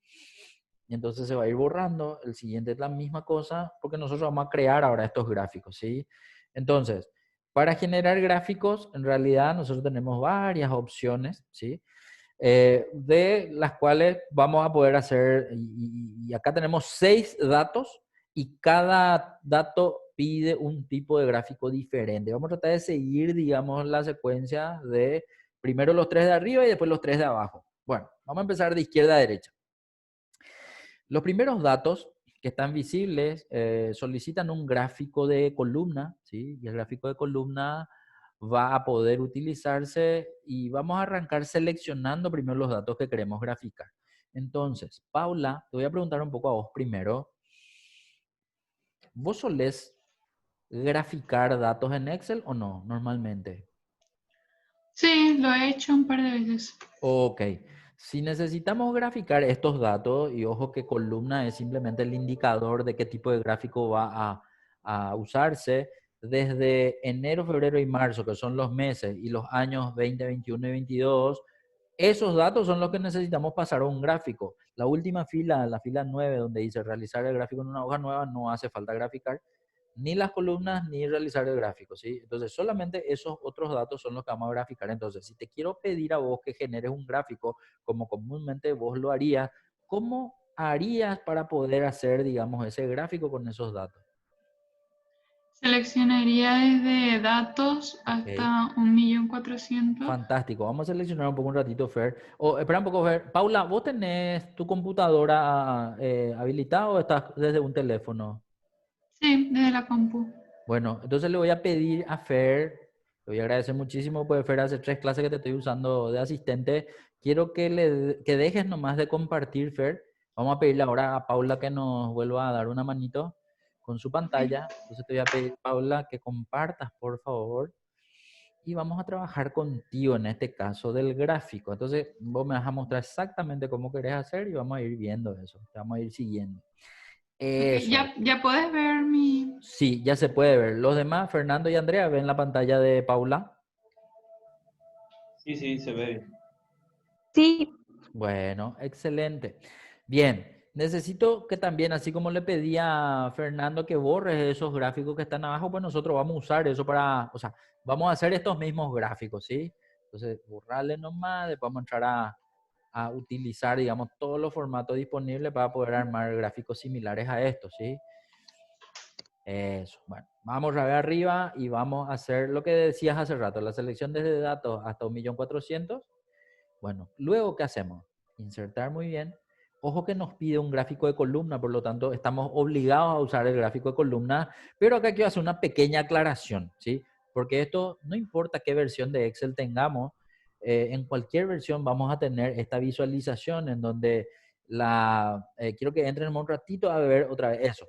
Speaker 1: Y entonces se va a ir borrando. El siguiente es la misma cosa, porque nosotros vamos a crear ahora estos gráficos, ¿sí? Entonces, para generar gráficos, en realidad nosotros tenemos varias opciones, ¿sí? De las cuales vamos a poder hacer, y acá tenemos 6 datos y cada dato pide un tipo de gráfico diferente. Vamos a tratar de seguir, digamos, la secuencia de primero los 3 de arriba y después los 3 de abajo. Bueno, vamos a empezar de izquierda a derecha. Los primeros datos que están visibles solicitan un gráfico de columna, ¿sí? Y el gráfico de columna va a poder utilizarse y vamos a arrancar seleccionando primero los datos que queremos graficar. Entonces, Paula, te voy a preguntar un poco a vos primero. ¿Vos solés graficar datos en Excel o no, normalmente?
Speaker 4: Sí, lo he hecho un par de veces.
Speaker 1: Ok. Si necesitamos graficar estos datos, y ojo que columna es simplemente el indicador de qué tipo de gráfico va a usarse, desde enero, febrero y marzo, que son los meses, y los años 20, 21 y 22, esos datos son los que necesitamos pasar a un gráfico. La última fila, la fila 9, donde dice realizar el gráfico en una hoja nueva, no hace falta graficar ni las columnas ni realizar el gráfico, ¿sí? Entonces, solamente esos otros datos son los que vamos a graficar. Entonces, si te quiero pedir a vos que generes un gráfico, como comúnmente vos lo harías, ¿cómo harías para poder hacer, digamos, ese gráfico con esos datos?
Speaker 4: Seleccionaría desde datos
Speaker 1: Ok.
Speaker 4: hasta 1.400.000.
Speaker 1: Fantástico. Vamos a seleccionar un poco un ratito, Fer. Espera un poco, Fer. Paula, ¿vos tenés tu computadora habilitada o estás desde un teléfono?
Speaker 4: Sí, desde la compu.
Speaker 1: Bueno, entonces le voy a pedir a Fer, le voy a agradecer muchísimo, pues Fer, hace 3 clases que te estoy usando de asistente. Quiero que dejes nomás de compartir, Fer. Vamos a pedirle ahora a Paula que nos vuelva a dar una manito con su
Speaker 4: Ok.
Speaker 1: pantalla. Entonces te voy a pedir, Paula, que compartas, por favor. Y vamos a trabajar contigo en este caso del gráfico. Entonces vos me vas a mostrar exactamente cómo querés hacer y vamos a ir viendo eso. Te vamos a ir siguiendo.
Speaker 4: Ok,
Speaker 1: Eso es.
Speaker 4: ya puedes ver mi...
Speaker 1: Sí, ya se puede ver. Los demás, Fernando y Andrea, ven la pantalla de Paula.
Speaker 2: Sí, sí, se ve.
Speaker 3: Sí,
Speaker 1: Bueno, excelente. Bien, necesito que también, así como le pedí a Fernando que borres esos gráficos que están abajo, pues nosotros vamos a usar eso para, o sea, vamos a hacer estos mismos gráficos, ¿sí? Entonces, borrarle nomás, después vamos a entrar a utilizar, digamos, todos los formatos disponibles para poder armar gráficos similares a estos, ¿sí? Eso. Bueno, vamos a ver arriba y vamos a hacer lo que decías hace rato, la selección desde datos hasta 1.400.000. Bueno, luego, ¿qué hacemos? Insertar muy bien. Ojo que nos pide un gráfico de columna, por lo tanto, estamos obligados a usar el gráfico de columna, pero acá quiero hacer una pequeña aclaración, ¿sí? Porque esto no importa qué versión de Excel tengamos, en cualquier versión vamos a tener esta visualización en donde quiero que entren un ratito a ver otra vez eso.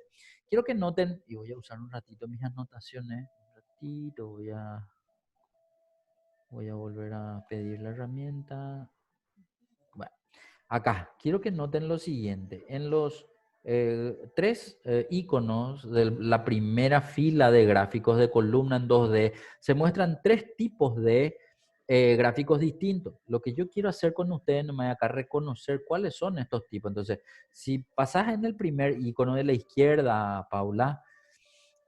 Speaker 1: Quiero que noten, y voy a usar un ratito mis anotaciones, un ratito voy a volver a pedir la herramienta. Bueno, acá, quiero que noten lo siguiente. En los 3 iconos de la primera fila de gráficos de columna en 2D, se muestran 3 tipos de gráficos distintos. Lo que yo quiero hacer con ustedes, nomás acá, reconocer cuáles son estos tipos. Entonces, si pasas en el primer icono de la izquierda, Paula,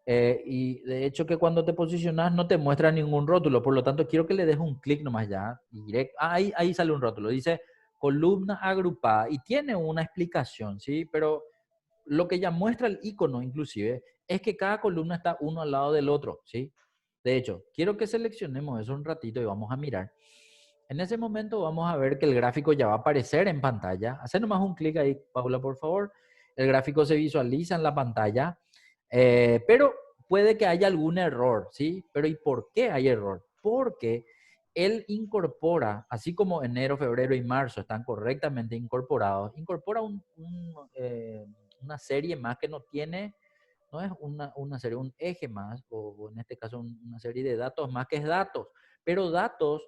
Speaker 1: y de hecho que cuando te posicionas no te muestra ningún rótulo, por lo tanto quiero que le des un clic nomás ya, directo. Ahí sale un rótulo, dice columna agrupada y tiene una explicación, ¿sí? Pero lo que ya muestra el icono inclusive es que cada columna está uno al lado del otro, ¿sí? De hecho, quiero que seleccionemos eso un ratito y vamos a mirar. En ese momento vamos a ver que el gráfico ya va a aparecer en pantalla. Hacé nomás un clic ahí, Paula, por favor. El gráfico se visualiza en la pantalla, pero puede que haya algún error, ¿sí? Pero ¿y por qué hay error? Porque él incorpora, así como enero, febrero y marzo están correctamente incorporados, incorpora una serie más que no tiene, no es una serie, un eje más, o en este caso una serie de datos más que es datos, pero datos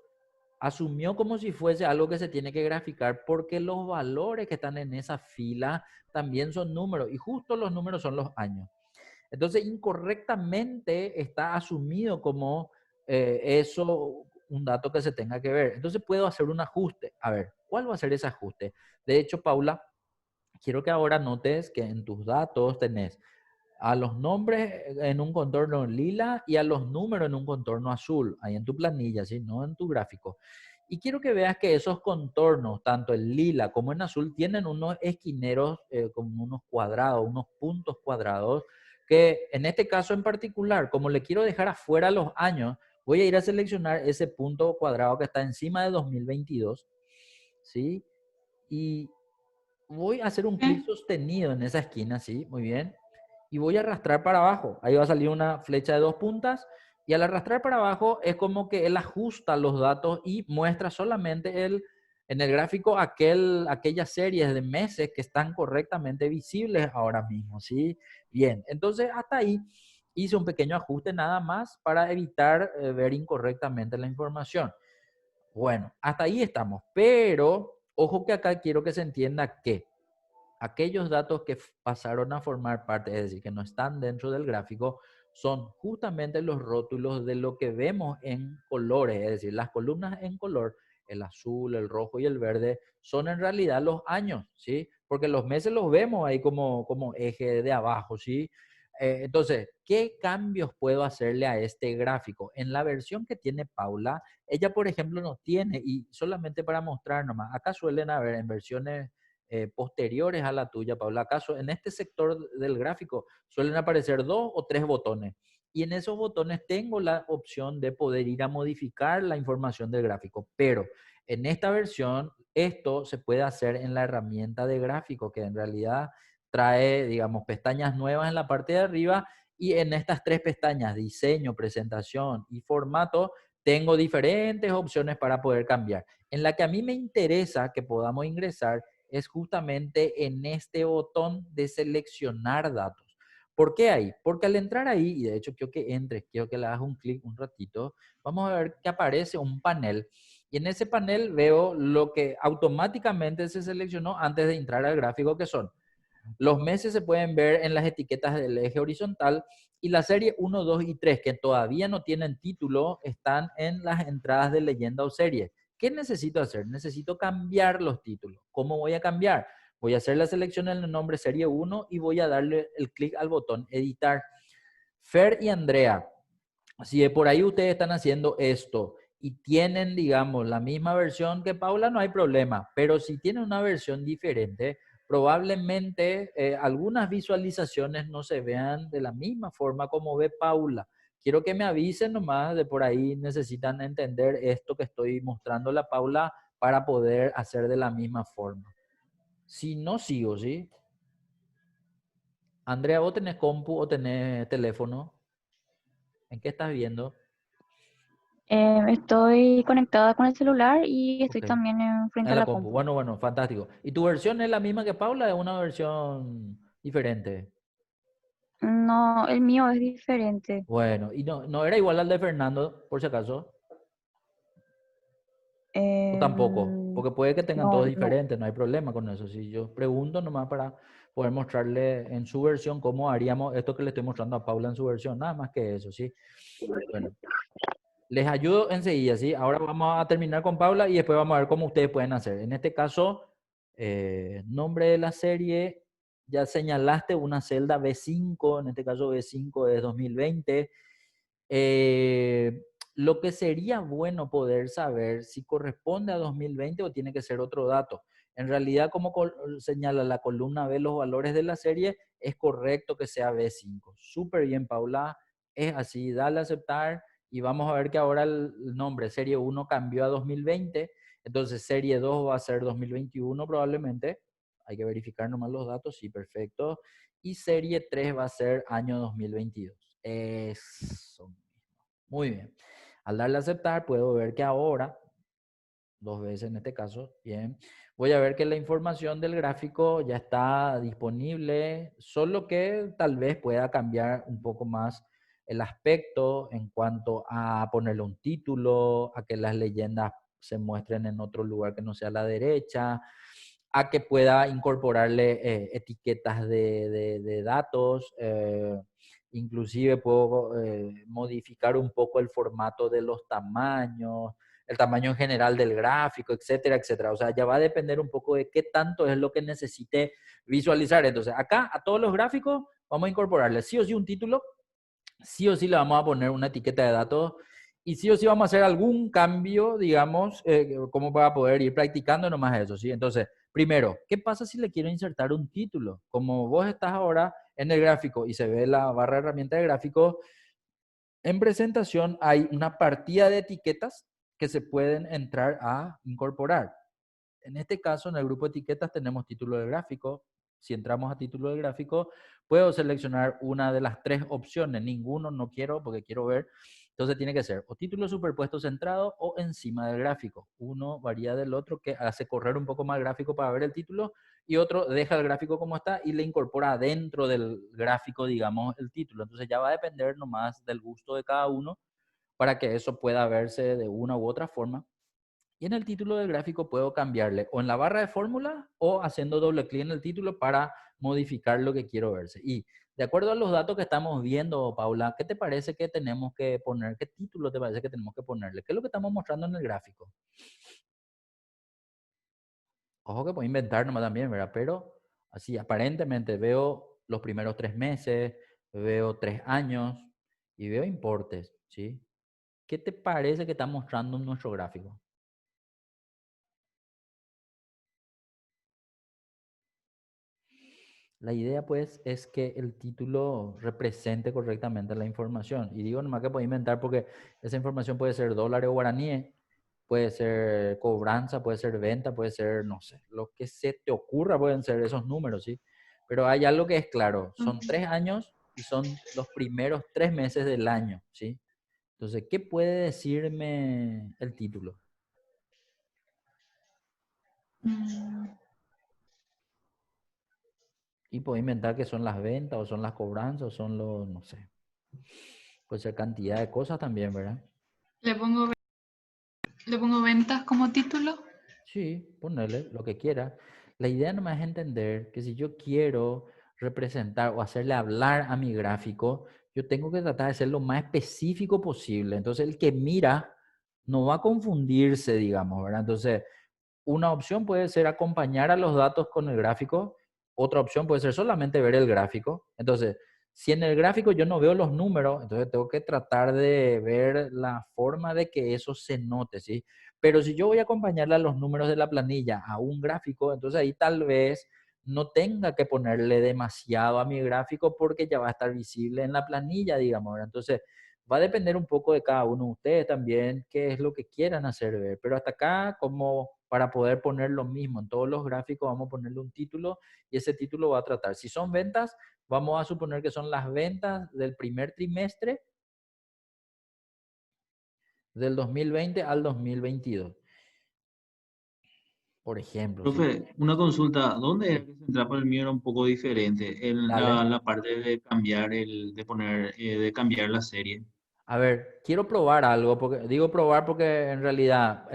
Speaker 1: asumió como si fuese algo que se tiene que graficar porque los valores que están en esa fila también son números y justo los números son los años. Entonces, incorrectamente está asumido como eso, un dato que se tenga que ver. Entonces, puedo hacer un ajuste. A ver, ¿cuál va a ser ese ajuste? De hecho, Paula, quiero que ahora notes que en tus datos tenés a los nombres en un contorno lila y a los números en un contorno azul, ahí en tu planilla, ¿sí? No en tu gráfico. Y quiero que veas que esos contornos, tanto en lila como en azul, tienen unos esquineros como unos cuadrados, unos puntos cuadrados, que en este caso en particular, como le quiero dejar afuera los años, voy a ir a seleccionar ese punto cuadrado que está encima de 2022, ¿sí? Y voy a hacer un clic sostenido en esa esquina, ¿sí? Muy bien. Y voy a arrastrar para abajo. Ahí va a salir una flecha de 2 puntas. Y al arrastrar para abajo es como que él ajusta los datos y muestra solamente en el gráfico aquellas series de meses que están correctamente visibles ahora mismo, ¿sí? Bien, entonces hasta ahí hice un pequeño ajuste nada más para evitar ver incorrectamente la información. Bueno, hasta ahí estamos, pero ojo que acá quiero que se entienda que aquellos datos que pasaron a formar parte, es decir, que no están dentro del gráfico, son justamente los rótulos de lo que vemos en colores, es decir, las columnas en color, el azul, el rojo y el verde, son en realidad los años, ¿sí? Porque los meses los vemos ahí como eje de abajo, ¿sí? Entonces, ¿qué cambios puedo hacerle a este gráfico? En la versión que tiene Paula, ella, por ejemplo, no tiene, y solamente para mostrar nomás, acá suelen haber en versiones posteriores a la tuya, Paula, ¿acaso en este sector del gráfico suelen aparecer 2 o 3 botones? Y en esos botones tengo la opción de poder ir a modificar la información del gráfico, pero en esta versión esto se puede hacer en la herramienta de gráfico, que en realidad trae, digamos, pestañas nuevas en la parte de arriba, y en estas 3 pestañas, diseño, presentación y formato, tengo diferentes opciones para poder cambiar. En la que a mí me interesa que podamos ingresar es justamente en este botón de seleccionar datos. ¿Por qué ahí? Porque al entrar ahí, y de hecho quiero que entres, quiero que le hagas un clic un ratito, vamos a ver que aparece un panel. Y en ese panel veo lo que automáticamente se seleccionó antes de entrar al gráfico, que son los meses se pueden ver en las etiquetas del eje horizontal, y la serie 1, 2 y 3, que todavía no tienen título, están en las entradas de leyenda o serie. ¿Qué necesito hacer? Necesito cambiar los títulos. ¿Cómo voy a cambiar? Voy a hacer la selección en el nombre serie 1 y voy a darle el clic al botón editar. Fer y Andrea, si de por ahí ustedes están haciendo esto y tienen, digamos, la misma versión que Paula, no hay problema. Pero si tienen una versión diferente, probablemente algunas visualizaciones no se vean de la misma forma como ve Paula. Quiero que me avisen nomás, de por ahí necesitan entender esto que estoy mostrando a Paula para poder hacer de la misma forma. Si no sigo, ¿sí? Andrea, ¿vos tenés compu o tenés teléfono? ¿En qué estás viendo?
Speaker 3: Estoy conectada con el celular y estoy
Speaker 1: Ok.
Speaker 3: también frente
Speaker 1: En
Speaker 3: a
Speaker 1: la
Speaker 3: la
Speaker 1: compu.
Speaker 3: compu.
Speaker 1: Bueno, fantástico. ¿Y tu versión es la misma que Paula o es una versión diferente?
Speaker 3: No, el mío es diferente.
Speaker 1: Bueno, y no era igual al de Fernando, por si acaso, o tampoco, porque puede que tengan todos
Speaker 3: No, no.
Speaker 1: diferentes, no hay problema con eso. Si yo pregunto nomás para poder mostrarle en su versión cómo haríamos esto que le estoy mostrando a Paula en su versión, nada más que eso, ¿sí? Bueno, les ayudo enseguida, ¿sí? Ahora vamos a terminar con Paula y después vamos a ver cómo ustedes pueden hacer. En este caso, nombre de la serie, ya señalaste una celda B5, en este caso B5 es 2020. Lo que sería bueno poder saber si corresponde a 2020 o tiene que ser otro dato. En realidad, como señala la columna B los valores de la serie, es correcto que sea B5. Súper bien, Paula. Es así, dale a aceptar Y vamos a ver que ahora el nombre serie 1 cambió a 2020, entonces serie 2 va a ser 2021 probablemente. Hay que verificar nomás los datos, sí, perfecto. Y serie 3 va a ser año 2022. Eso mismo. Muy bien. Al darle a aceptar, puedo ver que ahora, dos veces en este caso, bien, voy a ver que la información del gráfico ya está disponible, solo que tal vez pueda cambiar un poco más el aspecto en cuanto a ponerle un título, a que las leyendas se muestren en otro lugar que no sea la derecha, a que pueda incorporarle etiquetas de datos, inclusive puedo modificar un poco el formato de los tamaños, el tamaño en general del gráfico, etcétera, etcétera. O sea, ya va a depender un poco de qué tanto es lo que necesite visualizar. Entonces, acá a todos los gráficos vamos a incorporarle sí o sí un título, sí o sí le vamos a poner una etiqueta de datos y sí o sí vamos a hacer algún cambio, digamos, como para poder ir practicando nomás eso, ¿sí? Entonces, primero, ¿qué pasa si le quiero insertar un título? Como vos estás ahora en el gráfico y se ve la barra de herramientas de gráfico, en presentación hay una partida de etiquetas que se pueden entrar a incorporar. En este caso, en el grupo de etiquetas tenemos título del gráfico. Si entramos a título del gráfico, puedo seleccionar una de las tres opciones. Ninguno no quiero porque quiero ver. Entonces tiene que ser o título superpuesto centrado o encima del gráfico. Uno varía del otro, que hace correr un poco más el gráfico para ver el título, y otro deja el gráfico como está y le incorpora dentro del gráfico, digamos, el título. Entonces ya va a depender nomás del gusto de cada uno para que eso pueda verse de una u otra forma. Y en el título del gráfico puedo cambiarle o en la barra de fórmula o haciendo doble clic en el título para modificar lo que quiero verse. Y de acuerdo a los datos que estamos viendo, Paula, ¿qué te parece que tenemos que poner? ¿Qué título te parece que tenemos que ponerle? ¿Qué es lo que estamos mostrando en el gráfico? Ojo que puedo inventar nomás también, ¿verdad? Pero así, aparentemente veo los primeros 3 meses, veo 3 años y veo importes, ¿sí? ¿Qué te parece que está mostrando en nuestro gráfico? La idea, pues, es que el título represente correctamente la información. Y digo nomás que puedo inventar porque esa información puede ser dólares o guaraníes, puede ser cobranza, puede ser venta, puede ser, no sé, lo que se te ocurra pueden ser esos números, ¿sí? Pero hay algo que es claro, son 3 años y son los primeros 3 meses del año, ¿sí? Entonces, ¿qué puede decirme el título?
Speaker 4: Mm,
Speaker 1: Y puedo inventar que son las ventas o son las cobranzas o son los, no sé, puede ser cantidad de cosas también, ¿verdad?
Speaker 4: Le pongo, le pongo ventas como título.
Speaker 1: Sí, ponerle lo que quiera. La idea nomás es entender que si yo quiero representar o hacerle hablar a mi gráfico, yo tengo que tratar de ser lo más específico posible. Entonces, el que mira no va a confundirse, digamos, ¿verdad? Entonces, una opción puede ser acompañar a los datos con el gráfico. Otra opción puede ser solamente ver el gráfico. Entonces, si en el gráfico yo no veo los números, entonces tengo que tratar de ver la forma de que eso se note, ¿sí? Pero si yo voy a acompañarle a los números de la planilla a un gráfico, entonces ahí tal vez no tenga que ponerle demasiado a mi gráfico porque ya va a estar visible en la planilla, digamos, ¿verdad? Entonces, va a depender un poco de cada uno de ustedes también, qué es lo que quieran hacer ver. Pero hasta acá, como para poder poner lo mismo en todos los gráficos, vamos a ponerle un título y ese título va a tratar. Si son ventas, vamos a suponer que son las ventas del primer trimestre del 2020 al 2022. Por ejemplo, ¿sí?
Speaker 2: Profe, una consulta, ¿dónde era que se entraba el mío era un poco diferente? En
Speaker 1: Dale.
Speaker 2: la parte de cambiar de poner, de cambiar la serie.
Speaker 1: A ver, quiero probar algo, porque digo probar porque en realidad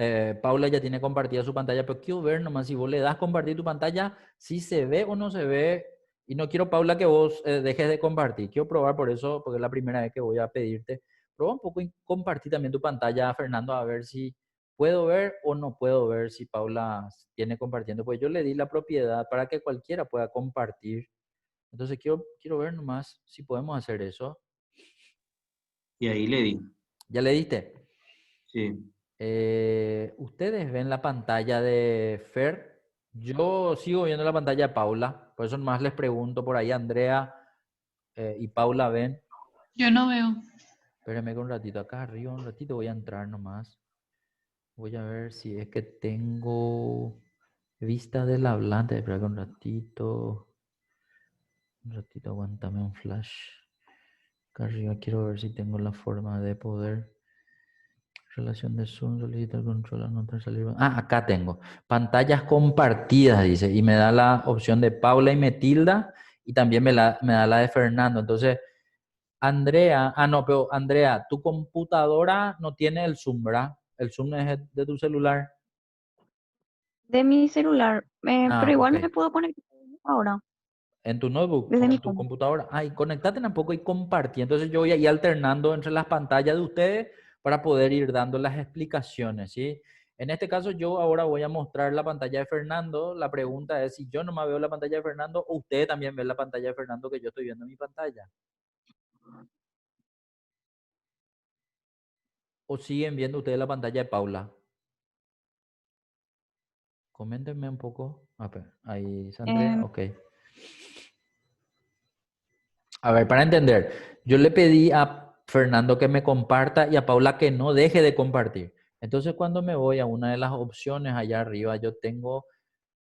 Speaker 1: Paula ya tiene compartida su pantalla, pero quiero ver nomás si vos le das compartir tu pantalla, si se ve o no se ve. Y no quiero, Paula, que vos dejes de compartir. Quiero probar por eso, porque es la primera vez que voy a pedirte. Prueba un poco y compartir también tu pantalla, Fernando, a ver si puedo ver o no puedo ver si Paula tiene compartiendo. Pues yo le di la propiedad para que cualquiera pueda compartir. Entonces quiero ver nomás si podemos hacer eso.
Speaker 2: Y ahí le di.
Speaker 1: ¿Ya le diste?
Speaker 2: Sí.
Speaker 1: Ustedes ven la pantalla de Fer. Yo sigo viendo la pantalla de Paula. Por eso nomás les pregunto por ahí, Andrea y Paula ven.
Speaker 4: Yo no veo.
Speaker 1: Espérame que un ratito acá arriba, un ratito voy a entrar nomás. Voy a ver si es que tengo vista del hablante. Espera que un ratito. Un ratito, aguántame un flash. Acá arriba quiero ver si tengo la forma de poder. Relación de Zoom, solicitar control, anotar, salir. Ah, acá tengo. Pantallas compartidas, dice. Y me da la opción de Paula y Metilda. Y también me da la de Fernando. Entonces, Andrea. Ah, no, pero Andrea, tu computadora no tiene el Zoom, ¿verdad? El Zoom es de tu celular.
Speaker 3: De mi celular, pero
Speaker 1: Ah,
Speaker 3: igual
Speaker 1: ok.
Speaker 3: me puedo conectar ahora,
Speaker 1: En tu notebook
Speaker 3: desde
Speaker 1: o
Speaker 3: mi
Speaker 1: en tu
Speaker 3: compu.
Speaker 1: computadora. Ah, y conectate tampoco y compartí. Entonces yo voy a ir alternando entre las pantallas de ustedes para poder ir dando las explicaciones, ¿sí? En este caso yo ahora voy a mostrar la pantalla de Fernando. La pregunta es si yo nomás veo la pantalla de Fernando o ustedes también ven la pantalla de Fernando que yo estoy viendo en mi pantalla. O siguen viendo ustedes la pantalla de Paula. Coméntenme un poco. Ah, ahí, Andrea,
Speaker 3: Em,
Speaker 1: ok. A ver, para entender, yo le pedí a Fernando que me comparta y a Paula que no deje de compartir. Entonces, cuando me voy a una de las opciones allá arriba, yo tengo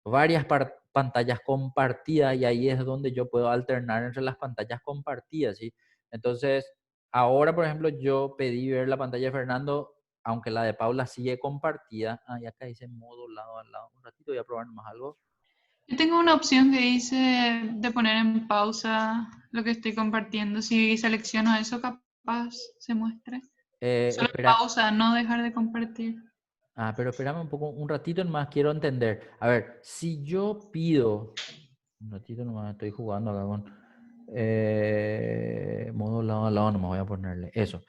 Speaker 1: varias pantallas compartidas y ahí es donde yo puedo alternar entre las pantallas compartidas, ¿sí? Entonces, ahora, por ejemplo, yo pedí ver la pantalla de Fernando, aunque la de Paula sigue compartida. Ah, y acá dice modo lado a lado. Un ratito voy a probar más algo.
Speaker 4: Yo tengo una opción que dice de poner en pausa lo que estoy compartiendo. Si selecciono eso, capaz se muestre. Solo
Speaker 1: Espera.
Speaker 4: pausa, no dejar de compartir.
Speaker 1: Ah, pero espérame un poco, un ratito nomás quiero entender. A ver, si yo pido, un ratito nomás estoy jugando acá con modo lado a lado, nomás voy a ponerle eso.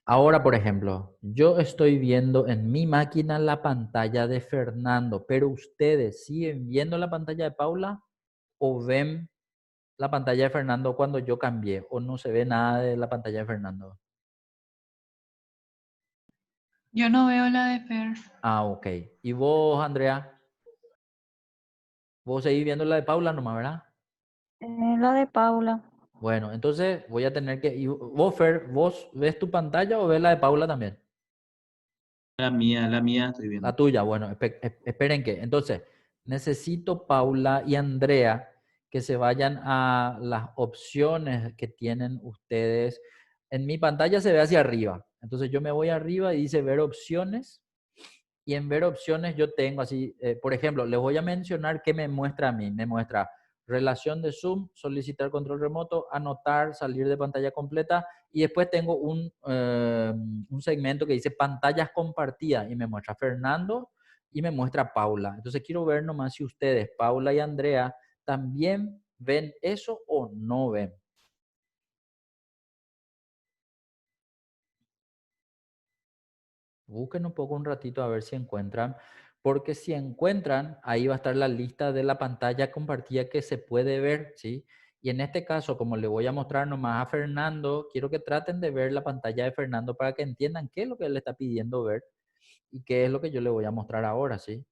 Speaker 1: Ahora, por ejemplo, yo estoy viendo en mi máquina la pantalla de Fernando, pero ustedes siguen viendo la pantalla de Paula o ven la pantalla de Fernando cuando yo cambié o no se ve nada de la pantalla de Fernando.
Speaker 4: Yo no veo la de Fer.
Speaker 1: Ah, ok. ¿Y vos, Andrea? Vos seguís viendo la de Paula nomás, ¿verdad?
Speaker 3: la de Paula.
Speaker 1: Bueno, entonces voy a tener que... ¿Y vos, Fer, vos ves tu pantalla o ves la de Paula también?
Speaker 2: La mía estoy viendo.
Speaker 1: La tuya, bueno, esperen que. Entonces, necesito Paula y Andrea que se vayan a las opciones que tienen ustedes. En mi pantalla se ve hacia arriba. Entonces yo me voy arriba y dice ver opciones. Y en ver opciones yo tengo así, por ejemplo, les voy a mencionar qué me muestra a mí. Me muestra relación de Zoom, solicitar control remoto, anotar, salir de pantalla completa y después tengo un segmento que dice pantallas compartidas y me muestra Fernando y me muestra Paula. Entonces quiero ver nomás si ustedes, Paula y Andrea, también ven eso o no ven. Busquen un poco un ratito a ver si encuentran, porque si encuentran, ahí va a estar la lista de la pantalla compartida que se puede ver, ¿sí? Y en este caso, como le voy a mostrar nomás a Fernando, quiero que traten de ver la pantalla de Fernando para que entiendan qué es lo que él le está pidiendo ver y qué es lo que yo le voy a mostrar ahora, ¿sí?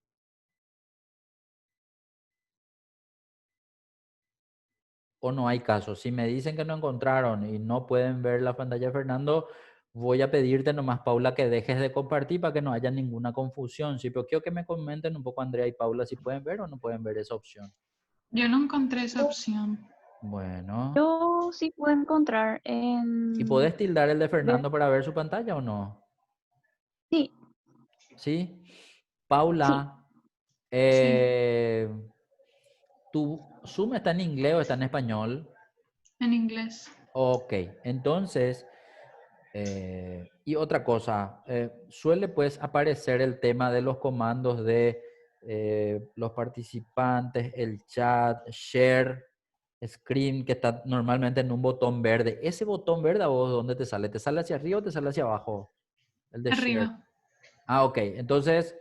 Speaker 1: O no hay caso. Si me dicen que no encontraron y no pueden ver la pantalla de Fernando, voy a pedirte nomás, Paula, que dejes de compartir para que no haya ninguna confusión. Sí, pero quiero que me comenten un poco, Andrea y Paula, si pueden ver o no pueden ver esa opción.
Speaker 4: Yo no encontré esa opción.
Speaker 1: Bueno.
Speaker 3: Yo sí puedo encontrar
Speaker 1: ¿Y
Speaker 3: en
Speaker 1: podés tildar el de
Speaker 3: ver.
Speaker 1: Fernando para ver su pantalla o no?
Speaker 3: Sí,
Speaker 1: ¿Sí?
Speaker 3: sí,
Speaker 1: Paula,
Speaker 4: Sí,
Speaker 1: eh, ¿tu Zoom está en inglés o está en español?
Speaker 4: en inglés.
Speaker 1: Ok, entonces, y otra cosa, suele pues aparecer el tema de los comandos de los participantes, el chat, share, screen, que está normalmente en un botón verde. Ese botón verde, ¿a vos dónde te sale? ¿Te sale hacia arriba o te sale hacia abajo? El de share.
Speaker 4: Arriba.
Speaker 1: Ah, ok. Entonces,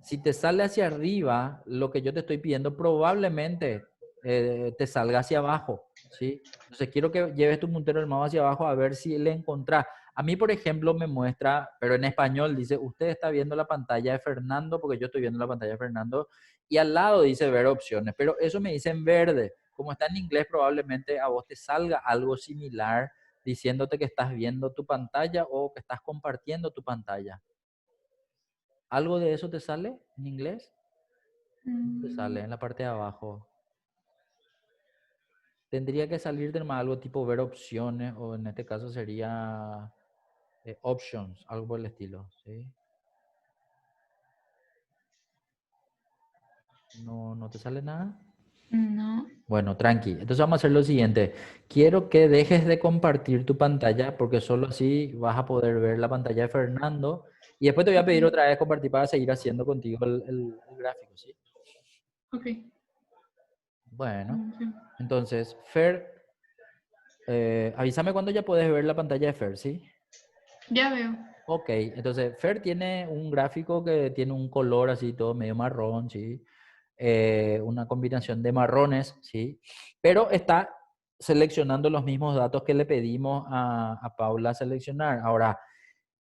Speaker 1: si te sale hacia arriba, lo que yo te estoy pidiendo probablemente te salga hacia abajo, ¿sí? Entonces, quiero que lleves tu puntero del mouse hacia abajo a ver si le encontrás. A mí, por ejemplo, me muestra, pero en español dice, usted está viendo la pantalla de Fernando, porque yo estoy viendo la pantalla de Fernando, y al lado dice ver opciones, pero eso me dice en verde. Como está en inglés, probablemente a vos te salga algo similar diciéndote que estás viendo tu pantalla o que estás compartiendo tu pantalla. ¿Algo de eso te sale en inglés? Te sale en la parte de abajo. Tendría que salir de más algo tipo ver opciones, o en este caso sería options, algo por el estilo, ¿sí? ¿No te sale nada?
Speaker 4: No.
Speaker 1: Bueno, tranqui. Entonces vamos a hacer lo siguiente. Quiero que dejes de compartir tu pantalla porque solo así vas a poder ver la pantalla de Fernando. Y después te voy a pedir otra vez compartir para seguir haciendo contigo el gráfico, ¿sí?
Speaker 4: Ok.
Speaker 1: Bueno, entonces, Fer, avísame cuando ya puedes ver la pantalla de Fer, ¿sí?
Speaker 4: Ya veo.
Speaker 1: Ok, entonces Fer tiene un gráfico que tiene un color así todo medio marrón, ¿sí? Una combinación de marrones, ¿sí? Pero está seleccionando los mismos datos que le pedimos a Paula seleccionar. Ahora,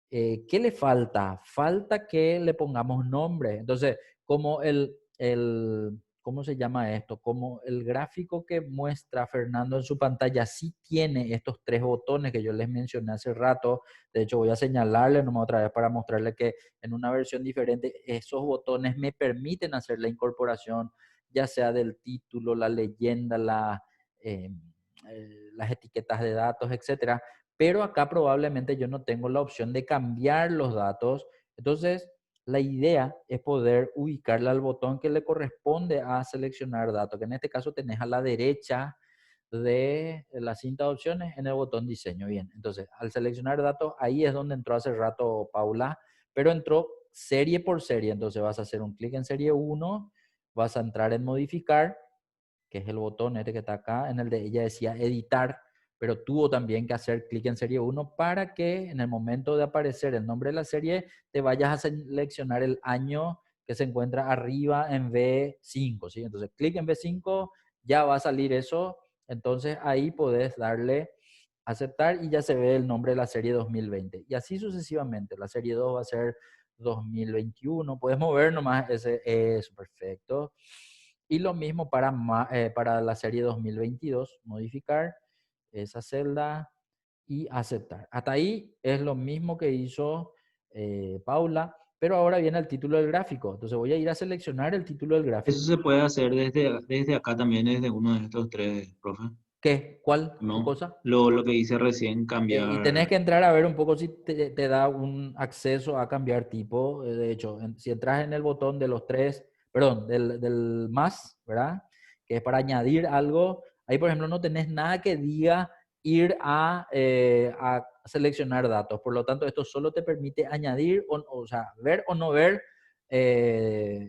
Speaker 1: ¿qué le falta? Falta que le pongamos nombre. Entonces, como ¿cómo se llama esto? Como el gráfico que muestra Fernando en su pantalla sí tiene estos 3 botones que yo les mencioné hace rato. De hecho, voy a señalarle nomás otra vez para mostrarle que en una versión diferente esos botones me permiten hacer la incorporación, ya sea del título, la leyenda, las etiquetas de datos, etcétera. Pero acá probablemente yo no tengo la opción de cambiar los datos. Entonces, la idea es poder ubicarle al botón que le corresponde a seleccionar datos, que en este caso tenés a la derecha de la cinta de opciones en el botón diseño. Bien, entonces al seleccionar datos, ahí es donde entró hace rato Paula, pero entró serie por serie. Entonces vas a hacer un clic en serie 1, vas a entrar en modificar, que es el botón este que está acá, en el de ella decía editar, pero tuvo también que hacer clic en serie 1 para que en el momento de aparecer el nombre de la serie te vayas a seleccionar el año que se encuentra arriba en B5, ¿sí? Entonces clic en B5, ya va a salir eso, entonces ahí podés darle aceptar y ya se ve el nombre de la serie 2020. Y así sucesivamente, la serie 2 va a ser 2021, puedes mover nomás ese, eso, perfecto. Y lo mismo para la serie 2022, modificar esa celda y aceptar. Hasta ahí es lo mismo que hizo Paula, pero ahora viene el título del gráfico. Entonces voy a ir a seleccionar el título del gráfico.
Speaker 2: Eso se puede hacer desde acá también, desde uno de estos 3, profe.
Speaker 1: ¿Qué? ¿Cuál? ¿Qué
Speaker 2: ¿No?
Speaker 1: cosa?
Speaker 2: Lo que hice recién,
Speaker 1: Y tenés que
Speaker 2: cambiar.
Speaker 1: entrar a ver un poco si te da un acceso a cambiar tipo. De hecho, si entras en el botón de los 3, perdón, del más, ¿verdad? Que es para añadir algo. Ahí, por ejemplo, no tenés nada que diga ir a seleccionar datos. Por lo tanto, esto solo te permite añadir, o sea, ver o no ver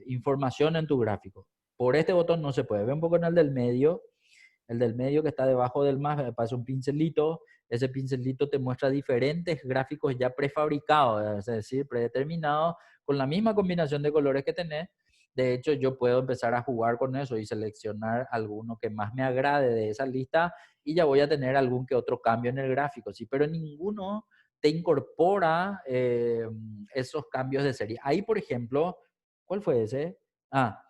Speaker 1: información en tu gráfico. Por este botón no se puede. Ve un poco en el del medio que está debajo del más, pasa un pincelito. Ese pincelito te muestra diferentes gráficos ya prefabricados, es decir, predeterminados, con la misma combinación de colores que tenés. De hecho, yo puedo empezar a jugar con eso y seleccionar alguno que más me agrade de esa lista y ya voy a tener algún que otro cambio en el gráfico, ¿sí? Pero ninguno te incorpora esos cambios de serie. Ahí, por ejemplo, ¿cuál fue ese? Ah,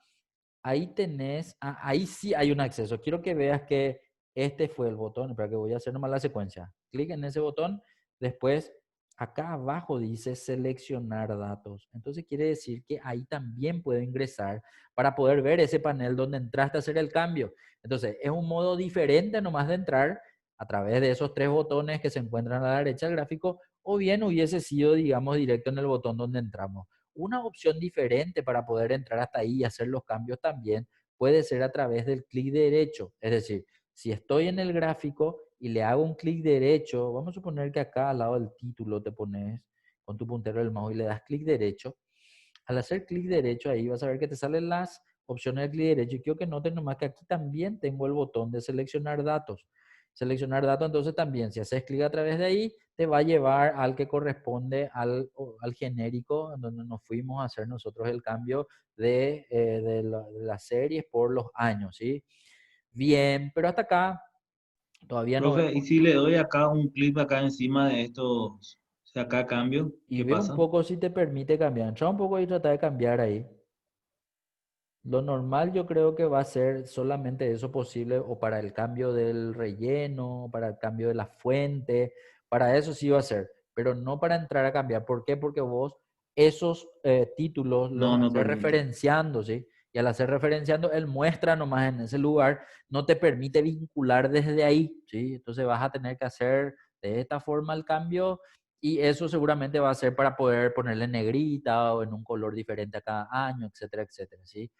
Speaker 1: ahí tenés, ahí sí hay un acceso. Quiero que veas que este fue el botón, para que voy a hacer nomás la secuencia. Clic en ese botón, después acá abajo dice seleccionar datos. Entonces quiere decir que ahí también puedo ingresar para poder ver ese panel donde entraste a hacer el cambio. Entonces es un modo diferente nomás de entrar a través de esos 3 botones que se encuentran a la derecha del gráfico, o bien hubiese sido, digamos, directo en el botón donde entramos. Una opción diferente para poder entrar hasta ahí y hacer los cambios también puede ser a través del clic derecho. Es decir, si estoy en el gráfico y le hago un clic derecho, vamos a suponer que acá al lado del título te pones con tu puntero del mouse y le das clic derecho. Al hacer clic derecho ahí vas a ver que te salen las opciones de clic derecho. Y quiero que noten nomás que aquí también tengo el botón de seleccionar datos. Seleccionar datos, entonces también, si haces clic a través de ahí, te va a llevar al que corresponde al genérico, donde nos fuimos a hacer nosotros el cambio de las series por los años, ¿sí? Bien, pero hasta acá todavía no
Speaker 2: Profe, y
Speaker 1: vemos.
Speaker 2: si le doy acá un clic acá encima de estos, o sea, acá cambio,
Speaker 1: Y
Speaker 2: ¿qué
Speaker 1: ve un
Speaker 2: pasa?
Speaker 1: poco si te permite cambiar. Entra un poco y trata de cambiar ahí. Lo normal yo creo que va a ser solamente eso posible o para el cambio del relleno, para el cambio de la fuente, para eso sí va a ser, pero no para entrar a cambiar. ¿Por qué? Porque vos esos títulos los
Speaker 2: No, no
Speaker 1: haces
Speaker 2: permite.
Speaker 1: referenciando, ¿sí? Y al hacer referenciando, él muestra nomás en ese lugar, no te permite vincular desde ahí, ¿sí? Entonces vas a tener que hacer de esta forma el cambio y eso seguramente va a ser para poder ponerle negrita o en un color diferente a cada año, etcétera, etcétera, ¿sí?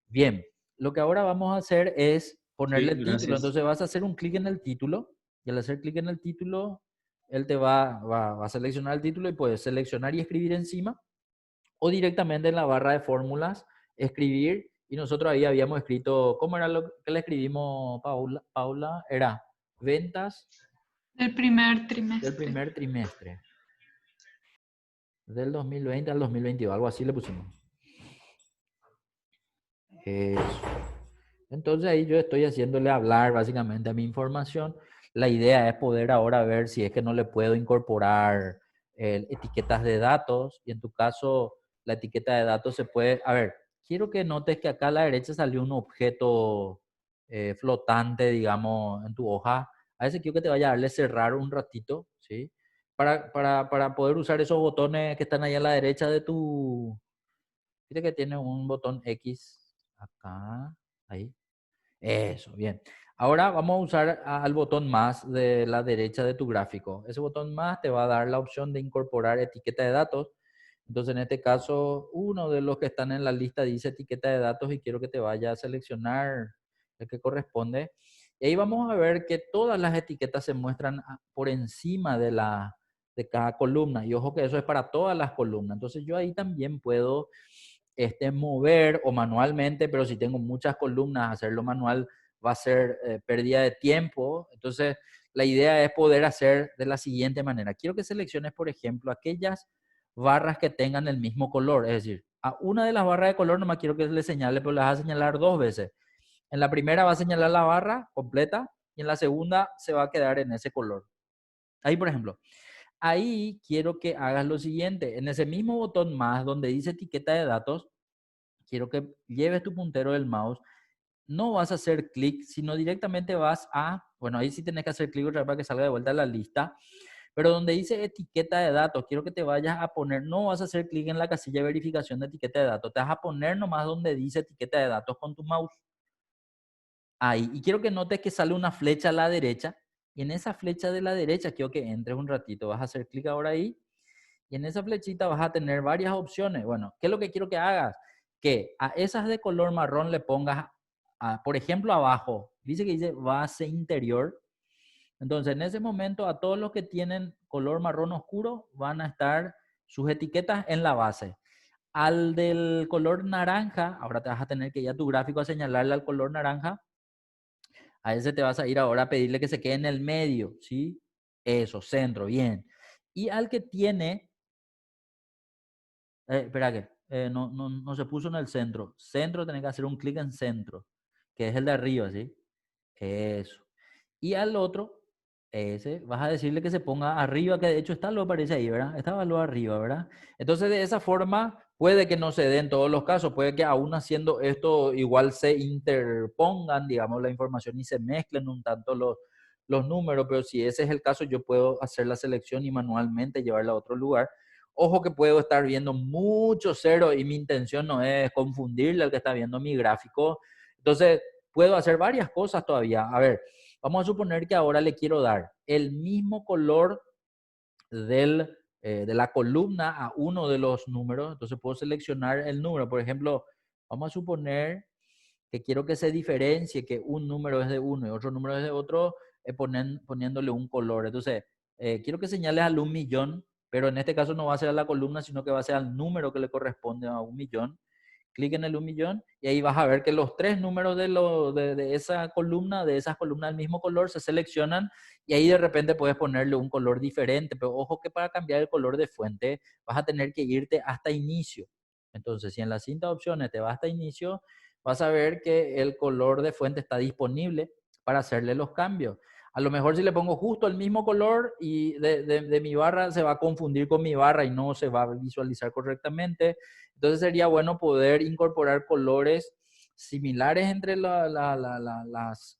Speaker 1: Bien, lo que ahora vamos a hacer es ponerle
Speaker 2: Sí,
Speaker 1: el título.
Speaker 2: gracias.
Speaker 1: Entonces vas a hacer un clic en el título y al hacer clic en el título, él te va a seleccionar el título y puedes seleccionar y escribir encima o directamente en la barra de fórmulas escribir. Y nosotros ahí habíamos escrito, ¿cómo era lo que le escribimos, Paula? Paula, era ventas
Speaker 4: Del primer
Speaker 1: del
Speaker 4: trimestre.
Speaker 1: primer trimestre del 2020 al 2022, algo así le pusimos. Eso. Entonces ahí yo estoy haciéndole hablar básicamente a mi información. La idea es poder ahora ver si es que no le puedo incorporar etiquetas de datos y en tu caso la etiqueta de datos se puede... A ver, quiero que notes que acá a la derecha salió un objeto flotante, digamos, en tu hoja. A veces quiero que te vaya a darle cerrar un ratito, ¿sí? Para poder usar esos botones que están ahí a la derecha de tu... Fíjate que tiene un botón X acá, ahí. Eso, bien. Ahora vamos a usar al botón más de la derecha de tu gráfico. Ese botón más te va a dar la opción de incorporar etiqueta de datos. Entonces, en este caso, uno de los que están en la lista dice etiqueta de datos y quiero que te vaya a seleccionar el que corresponde. Y ahí vamos a ver que todas las etiquetas se muestran por encima de cada columna. Y ojo que eso es para todas las columnas. Entonces, yo ahí también puedo mover o manualmente, pero si tengo muchas columnas, hacerlo manual va a ser pérdida de tiempo. Entonces, la idea es poder hacer de la siguiente manera. Quiero que selecciones, por ejemplo, aquellas barras que tengan el mismo color. Es decir, a una de las barras de color no me quiero que le señale, pero las vas a señalar dos veces. En la primera va a señalar la barra completa y en la segunda se va a quedar en ese color. Ahí, por ejemplo, ahí quiero que hagas lo siguiente. En ese mismo botón más donde dice etiqueta de datos, quiero que lleves tu puntero del mouse. No vas a hacer clic, sino directamente vas a, bueno, ahí sí tenés que hacer clic otra vez para que salga de vuelta la lista, pero donde dice etiqueta de datos, quiero que te vayas a poner, no vas a hacer clic en la casilla de verificación de etiqueta de datos, te vas a poner nomás donde dice etiqueta de datos con tu mouse. Ahí, y quiero que notes que sale una flecha a la derecha, y en esa flecha de la derecha quiero que entres un ratito, vas a hacer clic ahora ahí, y en esa flechita vas a tener varias opciones. Bueno, ¿qué es lo que quiero que hagas? Que a esas de color marrón le pongas, por ejemplo, abajo, dice que dice base interior. Entonces, en ese momento, a todos los que tienen color marrón oscuro van a estar sus etiquetas en la base. Al del color naranja, ahora te vas a tener que ir a tu gráfico a señalarle al color naranja. A ese te vas a ir ahora a pedirle que se quede en el medio, ¿sí? Eso, centro, bien. Y al que tiene espera que no se puso en el centro. Centro, tenés que hacer un clic en centro, que es el de arriba, ¿sí? Eso. Y al otro, ese, vas a decirle que se ponga arriba, que de hecho está lo aparece ahí, ¿verdad? Estaba lo arriba, ¿verdad? Entonces, de esa forma, puede que no se dé en todos los casos, puede que aún haciendo esto igual se interpongan, digamos, la información y se mezclen un tanto los números, pero si ese es el caso, yo puedo hacer la selección y manualmente llevarla a otro lugar. Ojo que puedo estar viendo mucho cero y mi intención no es confundirle al que está viendo mi gráfico. Entonces, puedo hacer varias cosas todavía. A ver, vamos a suponer que ahora le quiero dar el mismo color de la columna a uno de los números. Entonces puedo seleccionar el número. Por ejemplo, vamos a suponer que quiero que se diferencie que un número es de uno y otro número es de otro, poniéndole un color. Entonces, quiero que señales al 1.000.000, pero en este caso no va a ser a la columna, sino que va a ser al número que le corresponde a 1.000.000. Clic en el 1.000.000 y ahí vas a ver que los tres números de esa columna, de esas columnas del mismo color, se seleccionan y ahí de repente puedes ponerle un color diferente. Pero ojo que para cambiar el color de fuente vas a tener que irte hasta inicio. Entonces, si en la cinta de opciones te vas hasta inicio, vas a ver que el color de fuente está disponible para hacerle los cambios. A lo mejor si le pongo justo el mismo color y de mi barra se va a confundir con mi barra y no se va a visualizar correctamente. Entonces sería bueno poder incorporar colores similares entre las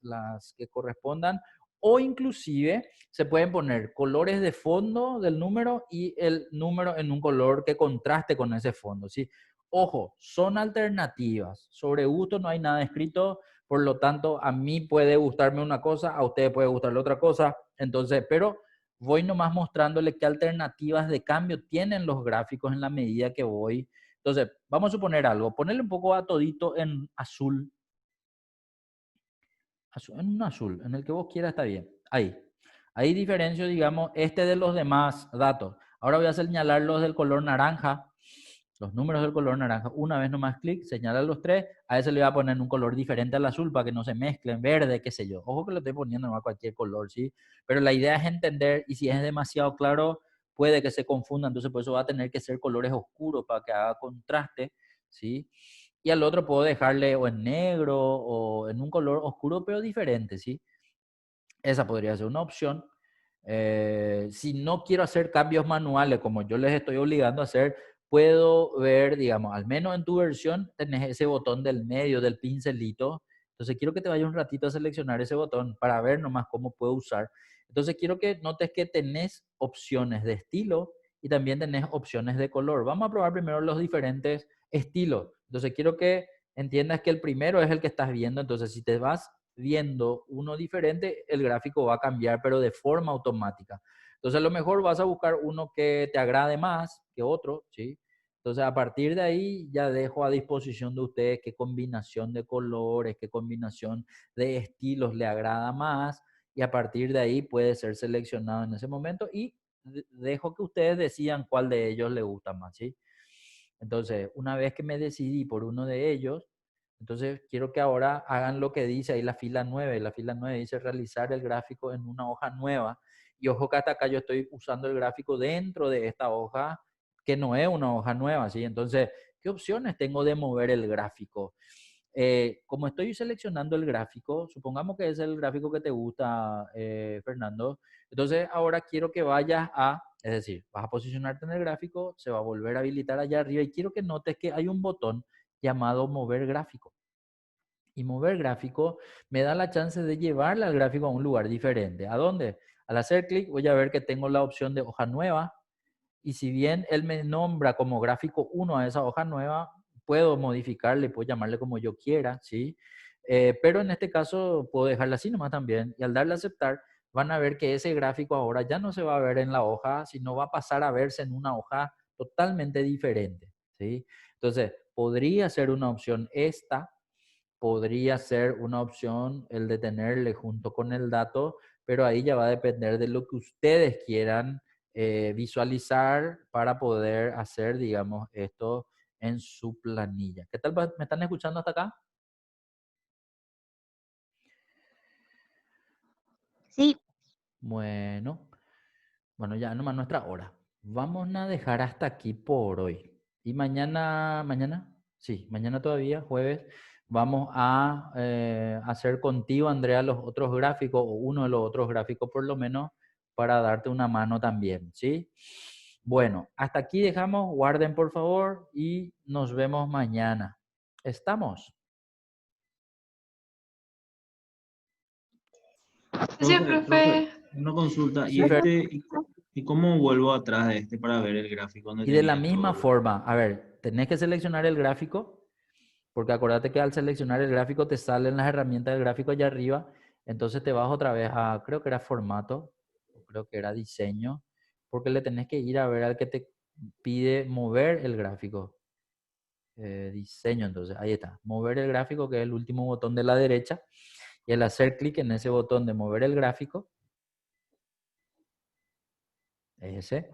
Speaker 1: que correspondan, o inclusive se pueden poner colores de fondo del número y el número en un color que contraste con ese fondo, ¿sí? Ojo, son alternativas. Sobre gusto no hay nada escrito, por lo tanto, a mí puede gustarme una cosa, a ustedes puede gustarle otra cosa. Entonces, pero voy nomás mostrándole qué alternativas de cambio tienen los gráficos en la medida que voy. Entonces, vamos a suponer algo. Ponerle un poco a todito en azul. En un azul, en el que vos quieras está bien. Ahí. Ahí diferencio, digamos, este de los demás datos. Ahora voy a señalar los del color naranja. Los números del color naranja. Una vez nomás clic, señala los tres. A ese le voy a poner un color diferente al azul para que no se mezclen, verde, qué sé yo. Ojo que lo estoy poniendo nomás cualquier color, ¿sí? Pero la idea es entender, y si es demasiado claro, puede que se confunda. Entonces, por eso va a tener que ser colores oscuros para que haga contraste, ¿sí? Y al otro puedo dejarle o en negro o en un color oscuro, pero diferente, ¿sí? Esa podría ser una opción. Si no quiero hacer cambios manuales, como yo les estoy obligando a hacer, puedo ver, digamos, al menos en tu versión, tenés ese botón del medio, del pincelito. Entonces quiero que te vayas un ratito a seleccionar ese botón para ver nomás cómo puedo usar. Entonces quiero que notes que tenés opciones de estilo y también tenés opciones de color. Vamos a probar primero los diferentes estilos. Entonces quiero que entiendas que el primero es el que estás viendo. Entonces si te vas viendo uno diferente, el gráfico va a cambiar, pero de forma automática. Entonces, a lo mejor vas a buscar uno que te agrade más que otro, ¿sí? Entonces, a partir de ahí, ya dejo a disposición de ustedes qué combinación de colores, qué combinación de estilos le agrada más, y a partir de ahí puede ser seleccionado en ese momento y dejo que ustedes decidan cuál de ellos les gusta más, ¿sí? Entonces, una vez que me decidí por uno de ellos, entonces quiero que ahora hagan lo que dice ahí la fila 9. La fila 9 dice realizar el gráfico en una hoja nueva. Y ojo que hasta acá yo estoy usando el gráfico dentro de esta hoja, que no es una hoja nueva, ¿sí? Entonces, ¿qué opciones tengo de mover el gráfico? Como estoy seleccionando el gráfico, supongamos que es el gráfico que te gusta, Fernando. Entonces, ahora quiero que vayas es decir, vas a posicionarte en el gráfico, se va a volver a habilitar allá arriba y quiero que notes que hay un botón llamado mover gráfico. Y mover gráfico me da la chance de llevarle al gráfico a un lugar diferente. ¿A dónde? Al hacer clic voy a ver que tengo la opción de hoja nueva, y si bien él me nombra como gráfico 1 a esa hoja nueva, puedo modificarle, puedo llamarle como yo quiera, ¿sí? Pero en este caso puedo dejarla así nomás también, y al darle a aceptar van a ver que ese gráfico ahora ya no se va a ver en la hoja, sino va a pasar a verse en una hoja totalmente diferente, ¿sí? Entonces, podría ser una opción esta, podría ser una opción el de tenerle junto con el dato, pero ahí ya va a depender de lo que ustedes quieran visualizar para poder hacer, digamos, esto en su planilla. ¿Qué tal? ¿Me están escuchando hasta acá?
Speaker 3: Sí.
Speaker 1: Bueno, ya nomás nuestra hora. Vamos a dejar hasta aquí por hoy. Y mañana, sí, mañana todavía, jueves, vamos a hacer contigo, Andrea, los otros gráficos, o uno de los otros gráficos por lo menos, para darte una mano también, ¿sí? Bueno, hasta aquí dejamos, guarden por favor y nos vemos mañana. ¿Estamos?
Speaker 4: Gracias,
Speaker 2: Profe,
Speaker 4: profe.
Speaker 2: una consulta.
Speaker 1: Sí, Fer.
Speaker 2: ¿Y cómo vuelvo atrás de este para ver el gráfico donde
Speaker 1: Y de la
Speaker 2: tenía
Speaker 1: misma
Speaker 2: todo?
Speaker 1: forma, a ver, tenés que seleccionar el gráfico, porque acuérdate que al seleccionar el gráfico te salen las herramientas del gráfico allá arriba, entonces te vas otra vez a, creo que era formato, creo que era diseño, porque le tenés que ir a ver al que te pide mover el gráfico. Diseño, entonces ahí está, mover el gráfico, que es el último botón de la derecha, y al hacer clic en ese botón de mover el gráfico, ese,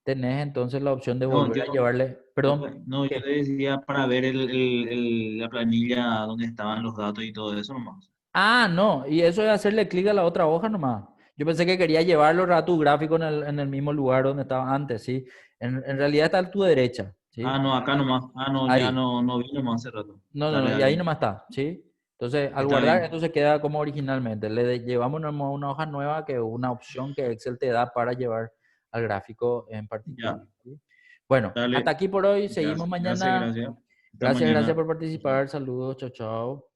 Speaker 1: tenés entonces la opción de
Speaker 2: No,
Speaker 1: volver a
Speaker 2: entiendo.
Speaker 1: llevarle, perdón,
Speaker 2: No, yo
Speaker 1: ¿qué?
Speaker 2: le decía para ver la planilla donde estaban los datos y todo eso nomás.
Speaker 1: Ah, no, y eso es hacerle clic a la otra hoja nomás. Yo pensé que quería llevarlo a tu gráfico en el mismo lugar donde estaba antes, ¿sí? En realidad está a tu derecha,
Speaker 2: Ah,
Speaker 1: ¿sí?
Speaker 2: no, acá nomás. Ah, no, ya
Speaker 1: Ahí.
Speaker 2: no vi nomás hace rato.
Speaker 1: No,
Speaker 2: Dale,
Speaker 1: y ahí
Speaker 2: dale.
Speaker 1: nomás está, ¿sí? Entonces, al
Speaker 2: Está
Speaker 1: guardar,
Speaker 2: bien.
Speaker 1: esto se queda como originalmente. Llevamos una hoja nueva que es una opción que Excel te da para llevar al gráfico en particular.
Speaker 2: Ya,
Speaker 1: ¿Sí? Bueno,
Speaker 2: dale.
Speaker 1: hasta aquí por hoy.
Speaker 2: Gracias,
Speaker 1: Seguimos
Speaker 2: gracias,
Speaker 1: mañana.
Speaker 2: gracias. Hasta
Speaker 1: Gracias
Speaker 2: mañana.
Speaker 1: por participar. Saludos. Chao, chao.